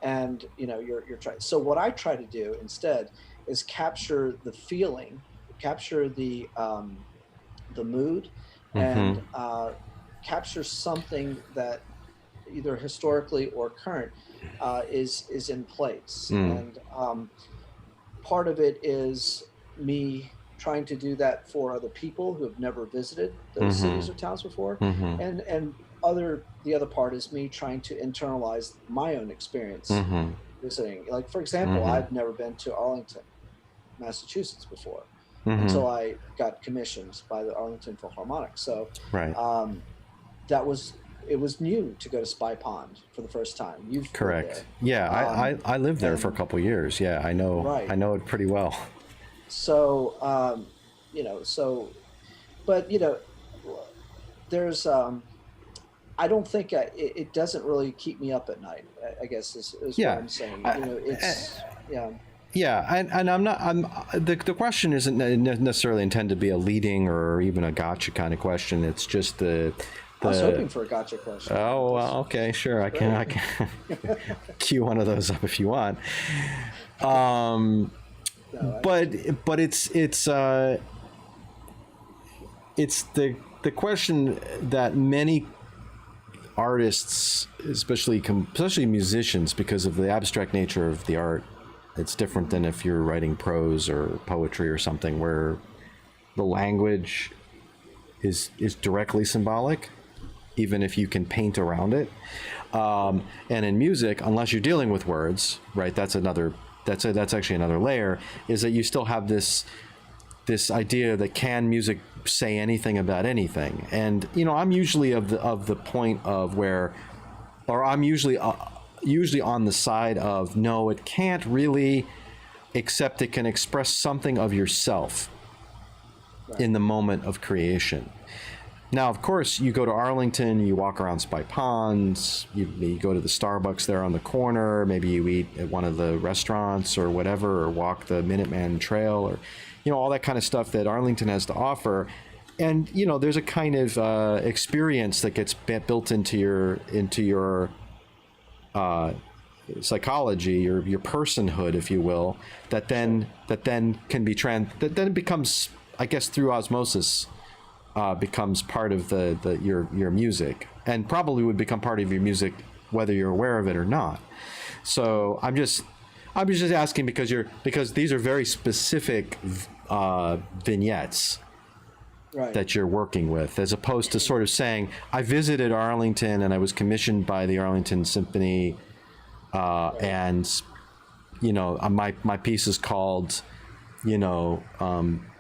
and you're trying. So what I try to do instead is capture the feeling, capture the the mood and capture something that either historically or current is in place. And part of it is me trying to do that for other people who have never visited those cities or towns before, and the other part is me trying to internalize my own experience visiting. Like, for example, I've never been to Arlington, Massachusetts before until I got commissioned by the Arlington Philharmonic. So it was new to go to Spy Pond for the first time. You've correct. Yeah, I lived there for a couple of years. Yeah, I know it pretty well. So but there's I don't think it doesn't really keep me up at night, I guess is what I'm saying. It's and the question isn't necessarily intended to be a leading or even a gotcha kind of question. It's just I was hoping for a gotcha question. Oh, well, okay, sure. I can cue one of those up if you want. But it's the question that many artists, especially musicians, because of the abstract nature of the art, it's different than if you're writing prose or poetry or something where the language is directly symbolic, even if you can paint around it. And in music, unless you're dealing with words, right? That's actually another layer, is that you still have this idea that can music say anything about anything? And I'm usually of the point of where, or I'm usually on the side of no, it can't really, except it can express something of yourself in the moment of creation. Now, of course, you go to Arlington, you walk around Spy Ponds, you go to the Starbucks there on the corner, maybe you eat at one of the restaurants or whatever, or walk the Minuteman Trail, or all that kind of stuff that Arlington has to offer. And there's a kind of experience that gets built into your psychology, your personhood, if you will, that then can be that then becomes, I guess, through osmosis, becomes part of your music, and probably would become part of your music whether you're aware of it or not. So I'm just asking because these are very specific vignettes that you're working with, as opposed to sort of saying, I visited Arlington and I was commissioned by the Arlington Symphony, and my piece is called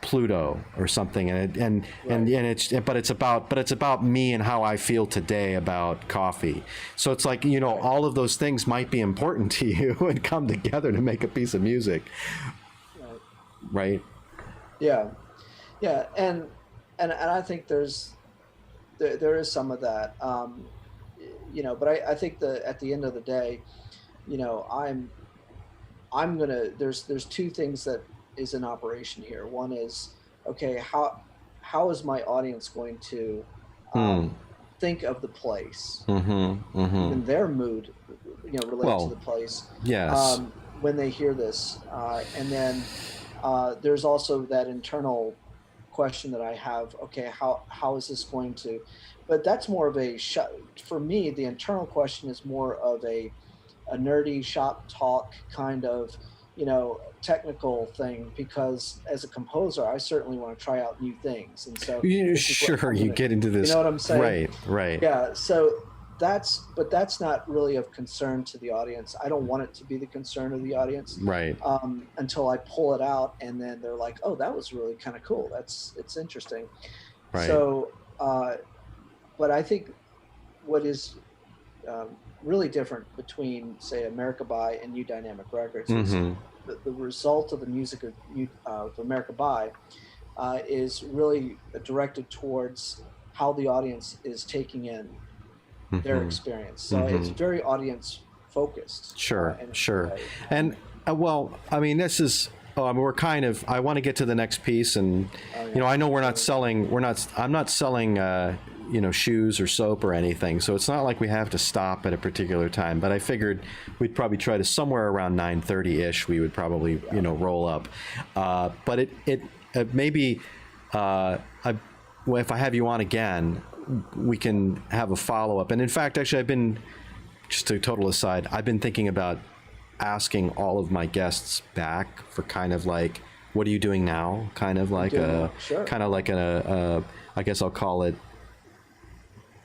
Pluto or something, and it's about me and how I feel today about coffee. So it's like all of those things might be important to you and come together to make a piece of music, right? Yeah, and I think there is some of that, but I think that at the end of the day, I'm gonna there's two things that is in operation here. One is, okay, how is my audience going to think of the place, and their mood, relate to the place, when they hear this, and then there's also that internal question that I have. Okay, how is this going to? But that's more of for me. The internal question is more of a nerdy shop talk kind of, technical thing, because as a composer, I certainly want to try out new things. And so you get into this, you know what I'm saying? Right. Yeah. So that's not really of concern to the audience. I don't want it to be the concern of the audience. Right. Until I pull it out and then they're like, oh, that was really kind of cool. It's interesting. Right. So, but I think what is, really different between, say, America By and New Dynamic Records is the result of the music of America By is really directed towards how the audience is taking in their experience. So it's very audience focused. Sure. And this is. We're kind of. I want to get to the next piece, and I know I'm not selling. Shoes or soap or anything, so it's not like we have to stop at a particular time, but I figured we'd probably try to somewhere around 9:30ish we would probably roll up, but it maybe well, if I have you on again, we can have a follow-up. And in fact, actually, I've been, just a total aside, I've been thinking about asking all of my guests back for kind of like, what are you doing now? Kind of like Sure. kind of like I guess I'll call it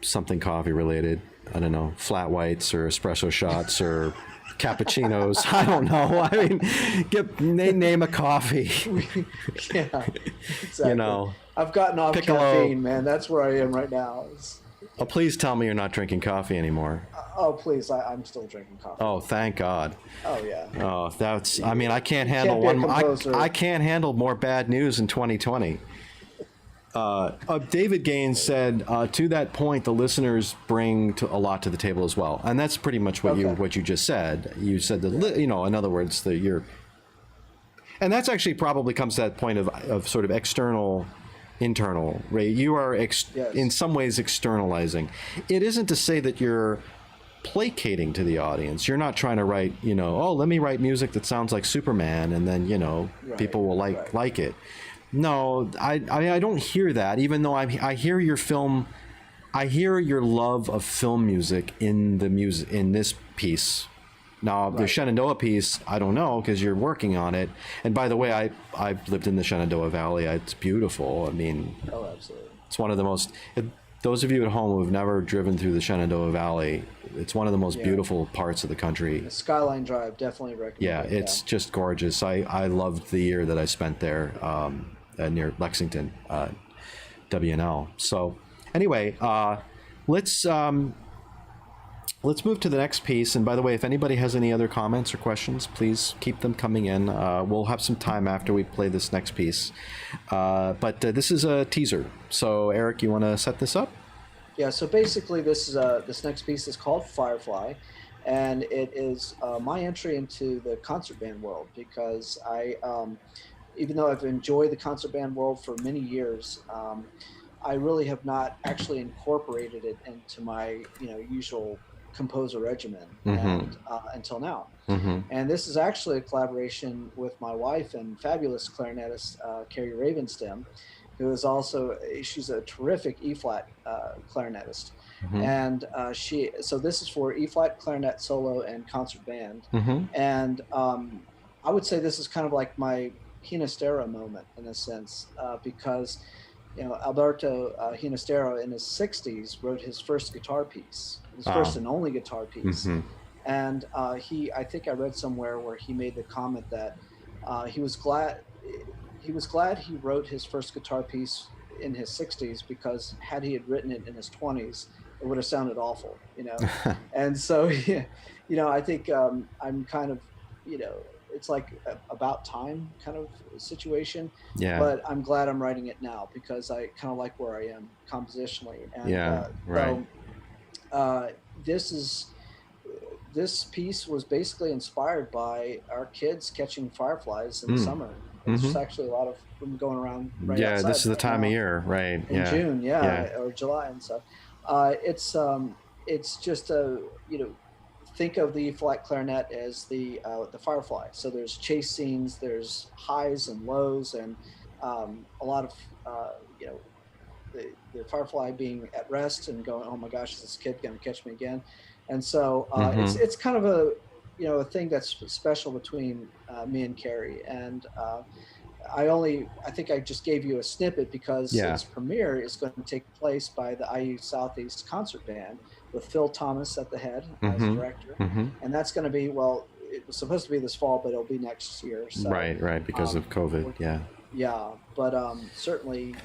something coffee related. I don't know, flat whites or espresso shots or cappuccinos. I don't know. I mean, name a coffee. Yeah, exactly. You know, I've gotten off Piccolo. caffeine, man. That's where I am right now. Oh, please tell me you're not drinking coffee anymore. Oh, please. I'm still drinking coffee. Oh, thank God. Oh, yeah. Oh, that's, I mean, I can't handle be a one. composer. I can't handle more bad news in 2020. David Gaines said, to that point, the listeners bring a lot to the table as well, and that's pretty much what you just said. You said that in other words, and that's actually probably comes to that point of sort of external, internal. Right, you are in some ways externalizing. It isn't to say that you're placating to the audience. You're not trying to write, oh, let me write music that sounds like Superman, and then people will like it. No, I don't hear that. Even though I hear your film, I hear your love of film music in this piece. Now the Shenandoah piece, I don't know because you're working on it. And by the way, I've lived in the Shenandoah Valley. It's beautiful. I mean, oh, absolutely. It's one of the most. Those of you at home who have never driven through the Shenandoah Valley, it's one of the most beautiful parts of the country. The Skyline Drive, definitely recommend. Yeah, it's just gorgeous. I loved the year that I spent there. Near Lexington, WNL. So anyway, let's move to the next piece. And by the way, if anybody has any other comments or questions, please keep them coming in. We'll have some time after we play this next piece. But this is a teaser. So Eric, you want to set this up? Yeah, so basically this next piece is called Firefly. And it is my entry into the concert band world because even though I've enjoyed the concert band world for many years, I really have not actually incorporated it into my usual composer regimen until now. And this is actually a collaboration with my wife and fabulous clarinetist Erich Stem, who is she's a terrific E-flat clarinetist. And so this is for E-flat clarinet solo and concert band. And I would say this is kind of like my Ginastera moment in a sense, because Alberto Ginastera in his 60s wrote his first guitar piece, his first and only guitar piece. And I think I read somewhere where he made the comment that he was glad he wrote his first guitar piece in his 60s because had he had written it in his 20s, it would have sounded awful, And so, I think I'm kind of, it's like about time kind of situation. Yeah. But I'm glad I'm writing it now because I kind of like where I am compositionally. And, right. So, this piece was basically inspired by our kids catching fireflies in the summer. There's actually a lot of them going around right outside. This is the time of year, right? In June, or July and stuff. It's just think of the flat clarinet as the Firefly. So there's chase scenes, there's highs and lows, and a lot of the Firefly being at rest and going, oh my gosh, is this kid going to catch me again? And so it's kind of a thing that's special between me and Carrie. And I think I just gave you a snippet because its premiere is going to take place by the IU Southeast Concert Band with Phil Thomas at the head as director. And that's going to be, it was supposed to be this fall, but it'll be next year. So, right, because of COVID, Yeah, but certainly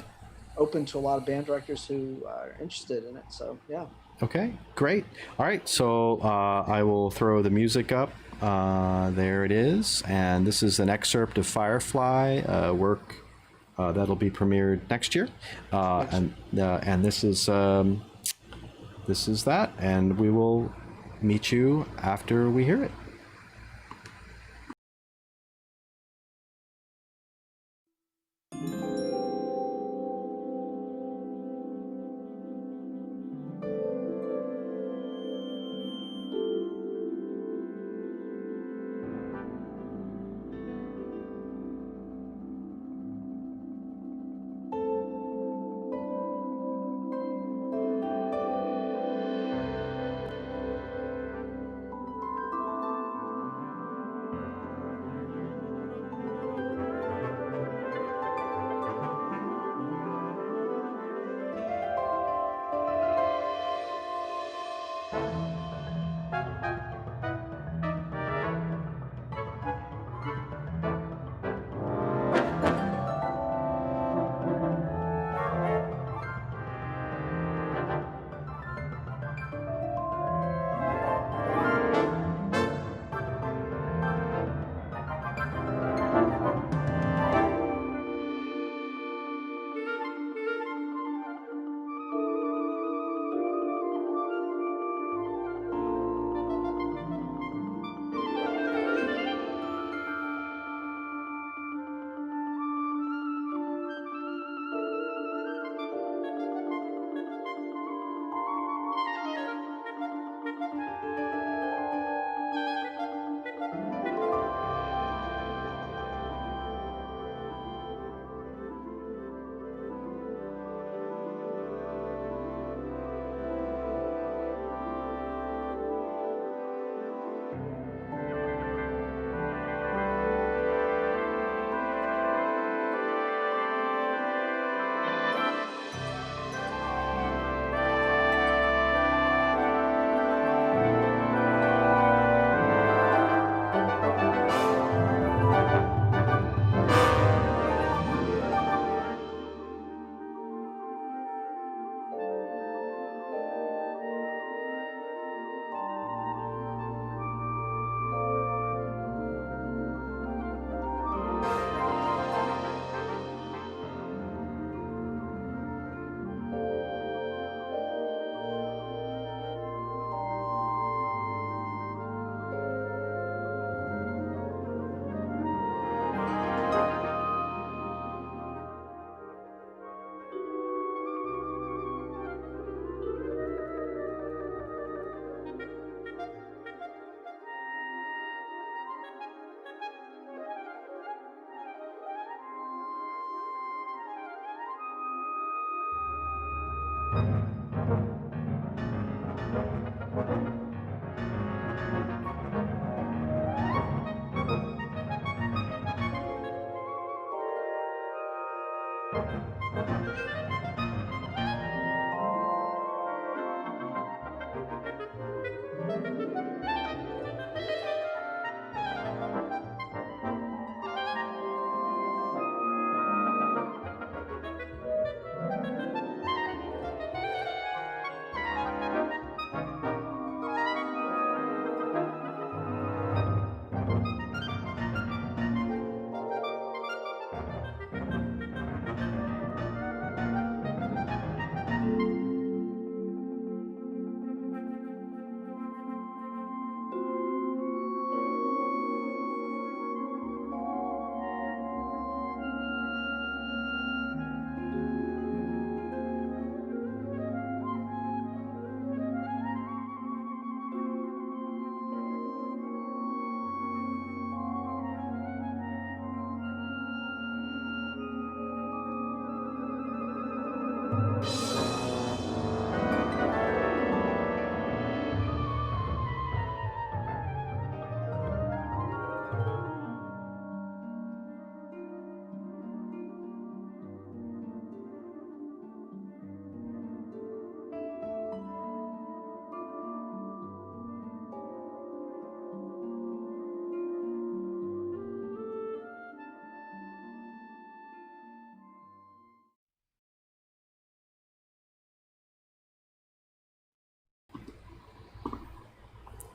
open to a lot of band directors who are interested in it, so yeah. Okay, great. All right, so I will throw the music up. There it is, and this is an excerpt of Firefly, work that'll be premiered next year, and this is that, and we will meet you after we hear it.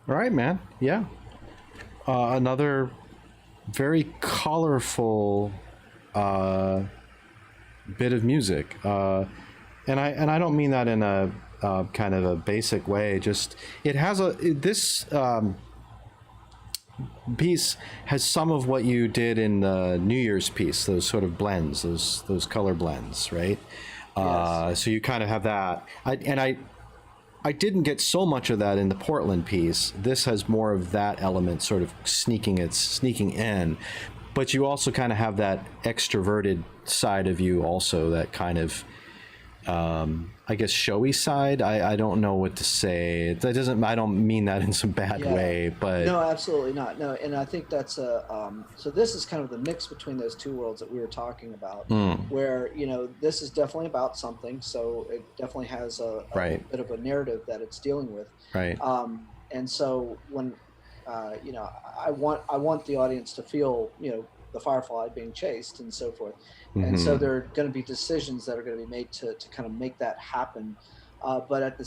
All right, man. Yeah. Another very colorful bit of music, and I don't mean that in a kind of a basic way. Just it has this piece has some of what you did in the New Year's piece. Those sort of blends, those color blends, right? Yes. So you kind of have that. I didn't get so much of that in the Portland piece. This has more of that element sort of sneaking in. But you also kind of have that extroverted side of you also, that kind of, I guess, showy side. I don't know what to say. That doesn't, I don't mean that in some bad way, but. No, absolutely not. No, and I think that's so this is kind of the mix between those two worlds that we were talking about, where, this is definitely about something. So it definitely has a bit of a narrative that it's dealing with. Right. And so when, I want the audience to feel, the Firefly being chased and so forth. And so there are going to be decisions that are going to be made to kind of make that happen. But at the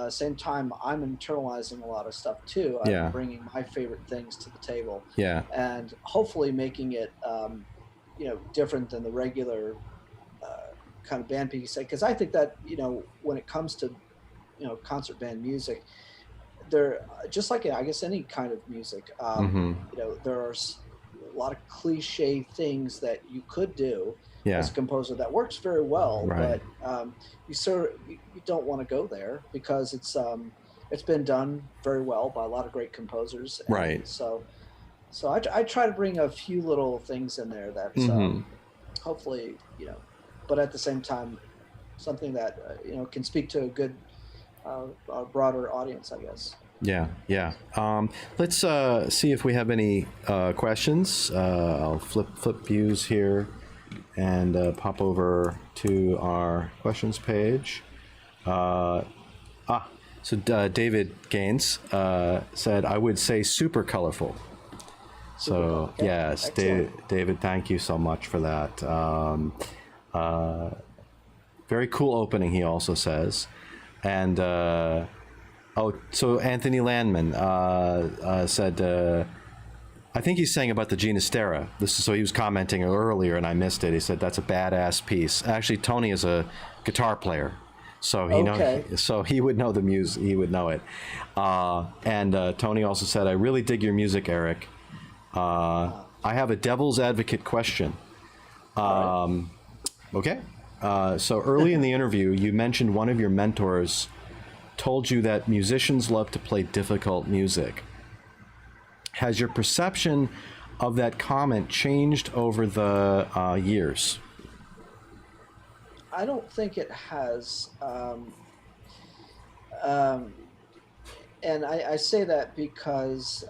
same time, I'm internalizing a lot of stuff too. I'm bringing my favorite things to the table. Yeah. And hopefully making it, different than the regular kind of band piece. Because I think that, when it comes to, concert band music, there, just like I guess any kind of music, there are a lot of cliche things that you could do as a composer that works very well, but you don't want to go there because it's been done very well by a lot of great composers. And so I try to bring a few little things in there that's hopefully, but at the same time, something that can speak to a good broader audience, I guess. Yeah. Let's see if we have any questions. I'll flip views here and pop over to our questions page. So David Gaines said, I would say super colorful. So yes, David, thank you so much for that. Very cool opening, he also says. And so Anthony Landman said, I think he's saying about the Ginastera. So he was commenting earlier and I missed it. He said, that's a badass piece. Actually, Tony is a guitar player. So he would know the music. He would know it. And Tony also said, I really dig your music, Eric. I have a devil's advocate question. Okay. So early in the interview, you mentioned one of your mentors told you that musicians love to play difficult music. Has your perception of that comment changed over the years? I don't think it has. Um, and I say that because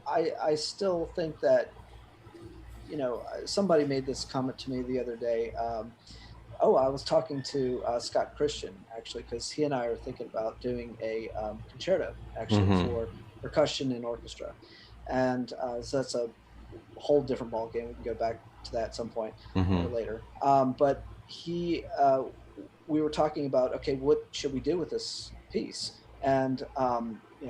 I still think that, somebody made this comment to me the other day. Oh, I was talking to Scott Christian actually, because he and I are thinking about doing a concerto actually Mm-hmm. for percussion and orchestra, and so that's a whole different ball game. We can go back to that at some point Mm-hmm. later. But we were talking about, okay, what should we do with this piece? And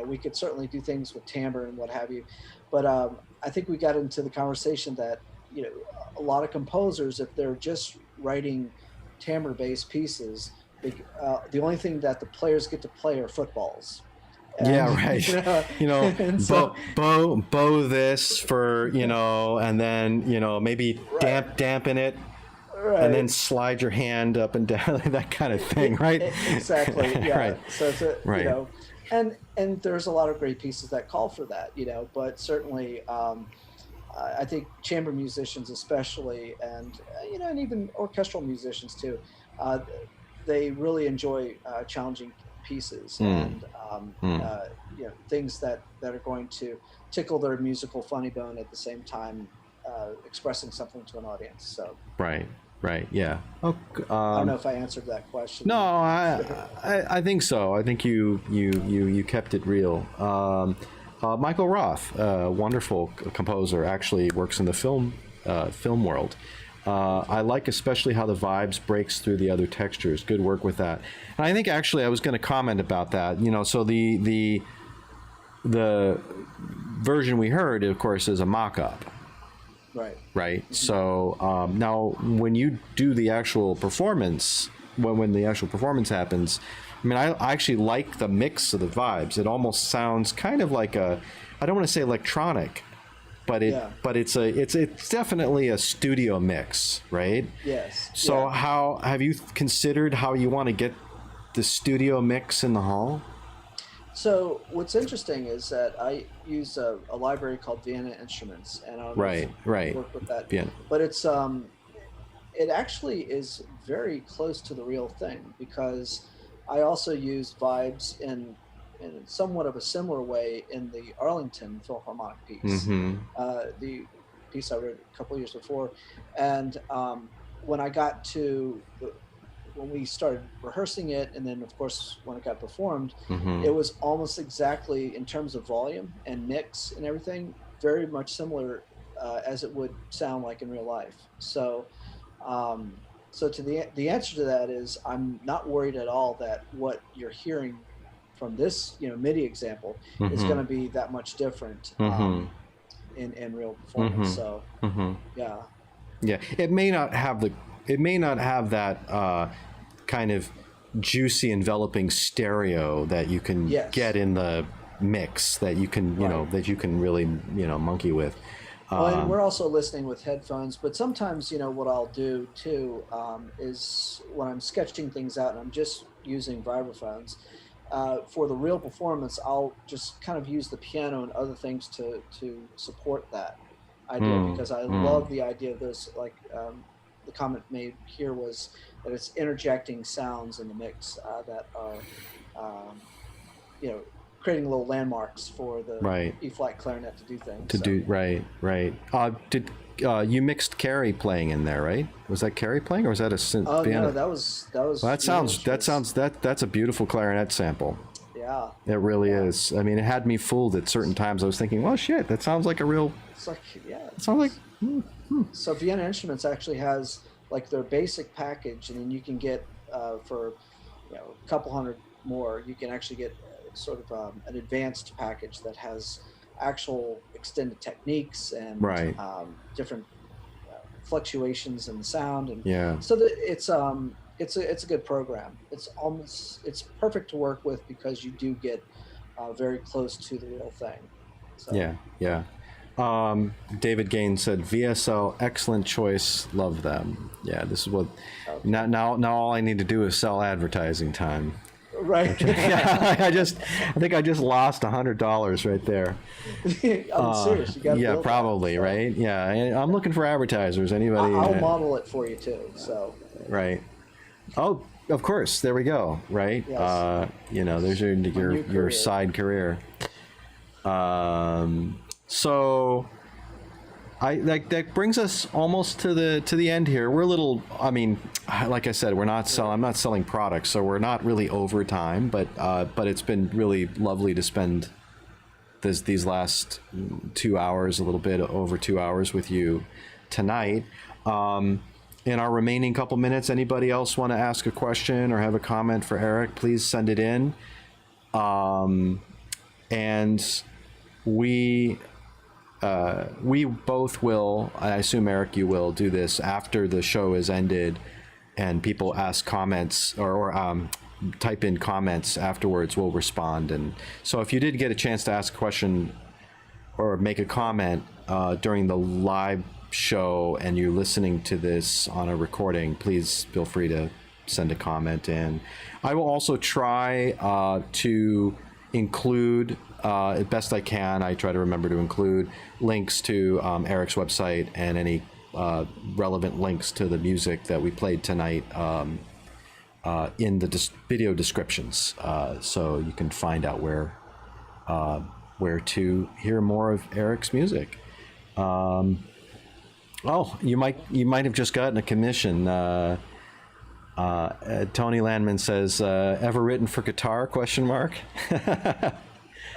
we could certainly do things with timbre and what have you, but I think we got into the conversation that you know a lot of composers, if they're just writing timbre-based pieces, the only thing that the players get to play are footballs. Yeah, And right. You know, and so bow this for, and then, maybe right, dampen it, and then right. slide your hand up and down, that kind of thing, right? Exactly. Yeah. Right, So it's a, right. and there's a lot of great pieces that call for that, but certainly, I think chamber musicians, especially, and even orchestral musicians too, uh, they really enjoy challenging pieces Mm, and mm. things that are going to tickle their musical funny bone at the same time expressing something to an audience. So Right, right, yeah. Oh, I don't know if I answered that no, question. I think so. I think you kept it real. Michael Roth, wonderful composer, actually works in the film world. I like especially how the vibes breaks through the other textures. Good work with that. And I think actually I was going to comment about that. So the version we heard, of course, is a mock-up, Right. right? Mm-hmm. So now, when you do the actual performance, when the actual performance happens, I mean, I actually like the mix of the vibes. It almost sounds kind of like I don't want to say electronic, but Yeah. it's definitely a studio mix, right? Yes. So Yeah. how have you considered how you want to get the studio mix in the hall? So what's interesting is that I use a library called Vienna Instruments, and I don't know if Right, you right. work with that, Yeah. but it actually is very close to the real thing because I also use vibes in somewhat of a similar way in the Arlington Philharmonic piece, Mm-hmm. the piece I wrote a couple of years before, and when I got to when we started rehearsing it, and then of course when it got performed, Mm-hmm. it was almost exactly in terms of volume and mix and everything, very much similar as it would sound like in real life. Um, so to the answer to that is, I'm not worried at all that what you're hearing from this MIDI example is Mm-hmm. going to be that much different Mm-hmm. in real performance. Mm-hmm. So Mm-hmm. yeah, Yeah, it may not have that kind of juicy enveloping stereo that you can yes, get in the mix, that you can right. that you can really monkey with. Well, and we're also listening with headphones, but sometimes, what I'll do too is when I'm sketching things out and I'm just using vibraphones for the real performance, I'll just kind of use the piano and other things to support that idea Mm, because I mm. love the idea of those. Like the comment made here was that it's interjecting sounds in the mix that are, um, you know, creating little landmarks for the Right. E flat clarinet to do things. To So. do right, right. Did you mixed Carrie playing in there, right? Was that Carrie playing, or was that a Oh no, Vienna? that was Well, Vienna instruments. that's a beautiful clarinet sample. Yeah, It really yeah. is. I mean, it had me fooled at certain times. I was thinking, well, shit, that sounds like a real. It's like yeah. It sounds like. So Vienna Instruments actually has like their basic package, and then you can get for a couple hundred more. You can actually get sort of an advanced package that has actual extended techniques and Right. different fluctuations in the sound, and Yeah. so that it's a good program. It's perfect to work with because you do get very close to the real thing. So Yeah. Yeah. David Gaines said VSL, excellent choice, love them. Yeah, this is what. okay. Now all I need to do is sell advertising time. Right. Yeah, I think I just lost $100 right there. I'm serious. You got to Yeah, build probably, that. So right? Yeah, and I'm looking for advertisers. Anybody? I'll model it for you too. So Right. Oh, of course. There we go. Right. Yes. There's your new your career. side career. So I like that brings us almost to the end here. We're a little. I mean, like I said, I'm not selling products, so we're not really over time. But it's been really lovely to spend these last 2 hours, a little bit over 2 hours with you tonight. In our remaining couple minutes, anybody else want to ask a question or have a comment for Erich, please send it in. And we both will, I assume, Erich, you will do this after the show is ended and people ask comments or type in comments afterwards, we'll respond. And so if you did get a chance to ask a question or make a comment during the live show and you're listening to this on a recording, please feel free to send a comment in. I will also try to include, as best I can, I try to remember to include links to Erich's website and any relevant links to the music that we played tonight in the video descriptions, so you can find out where to hear more of Erich's music. Oh, you might have just gotten a commission. Tony Landman says, "Ever written for guitar?" ?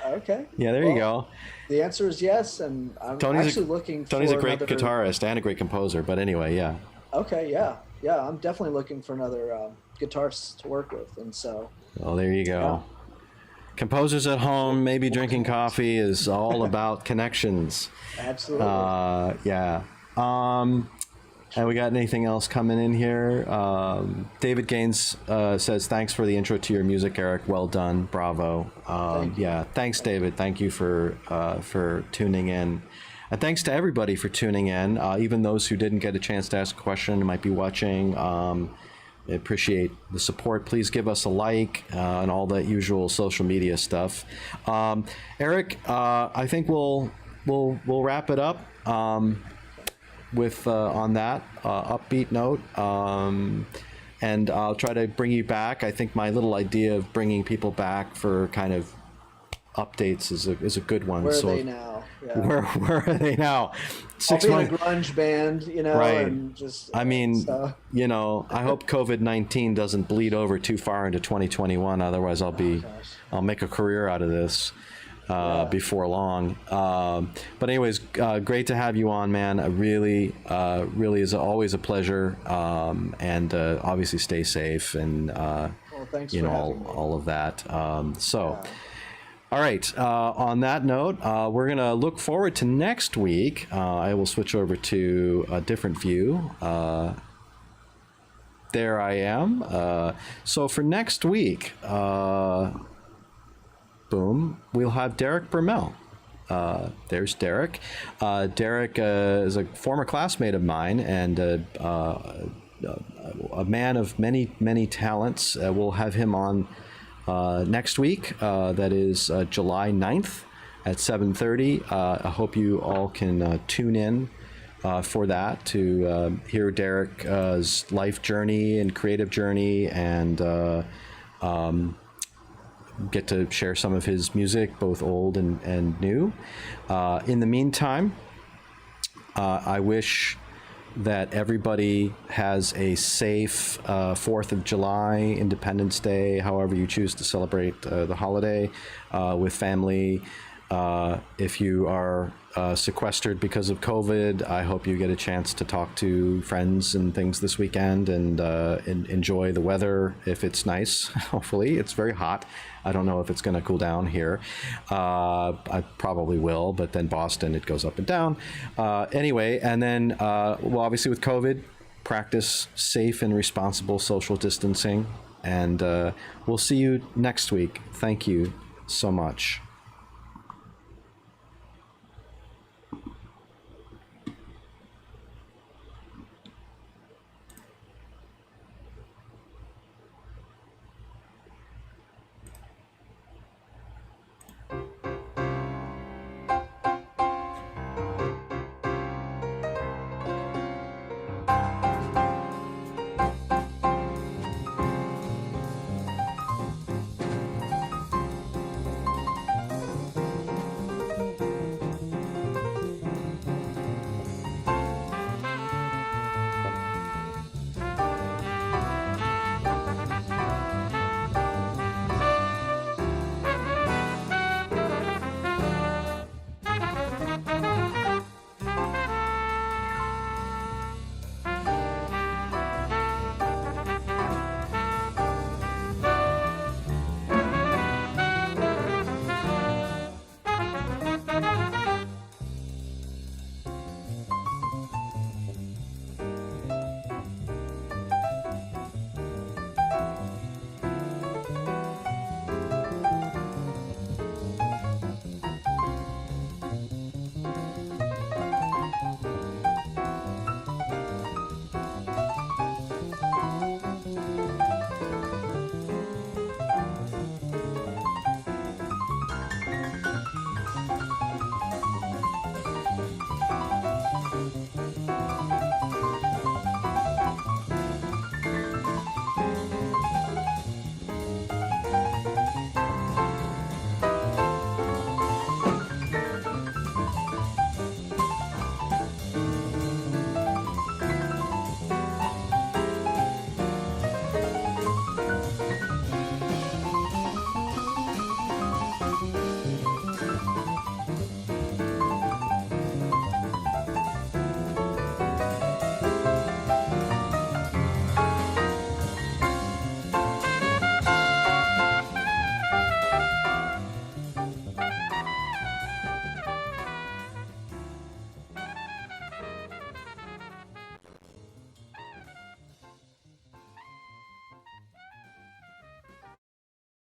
Okay. Yeah, there you go. The answer is yes, and I'm actually looking for Tony's a great another... guitarist and a great composer. But anyway, yeah. Okay, yeah, I'm definitely looking for another guitarist to work with, and so. Well, there you go. Yeah. Composers at home, maybe drinking coffee is all about connections. Absolutely. Yeah. And we got anything else coming in here? David Gaines says, "Thanks for the intro to your music, Erich. Well done, bravo." Yeah, thanks, David. Thank you for tuning in, and thanks to everybody for tuning in. Even those who didn't get a chance to ask a question and might be watching. I appreciate the support. Please give us a like and all that usual social media stuff. Erich, I think we'll wrap it up. With on that upbeat note, and I'll try to bring you back. I think my little idea of bringing people back for kind of updates is a good one. Where are so they now? Yeah. Where are they now? I'll be in a grunge band, right? And just. I mean, so. I hope COVID-19 doesn't bleed over too far into 2021. Otherwise, I'll make a career out of this. Before long. But anyways, great to have you on, man. Really is always a pleasure. And obviously stay safe and, well, thanks for having me. all of that. All right. On that note, we're going to look forward to next week. I will switch over to a different view. There I am. So for next week, boom, we'll have Derek Bermel. There's Derek. Derek is a former classmate of mine and a man of many talents. We'll have him on next week. That is July 9th at 7:30. I hope you all can tune in for that to hear Derek's life journey and creative journey and get to share some of his music, both old and new. In the meantime, I wish that everybody has a safe 4th of July, Independence Day, however you choose to celebrate the holiday with family. If you are sequestered because of COVID, I hope you get a chance to talk to friends and things this weekend and enjoy the weather if it's nice. Hopefully, it's very hot. I don't know if it's going to cool down here. I probably will, but then Boston, it goes up and down. Anyway, and then, well, obviously with COVID, practice safe and responsible social distancing. And we'll see you next week. Thank you so much.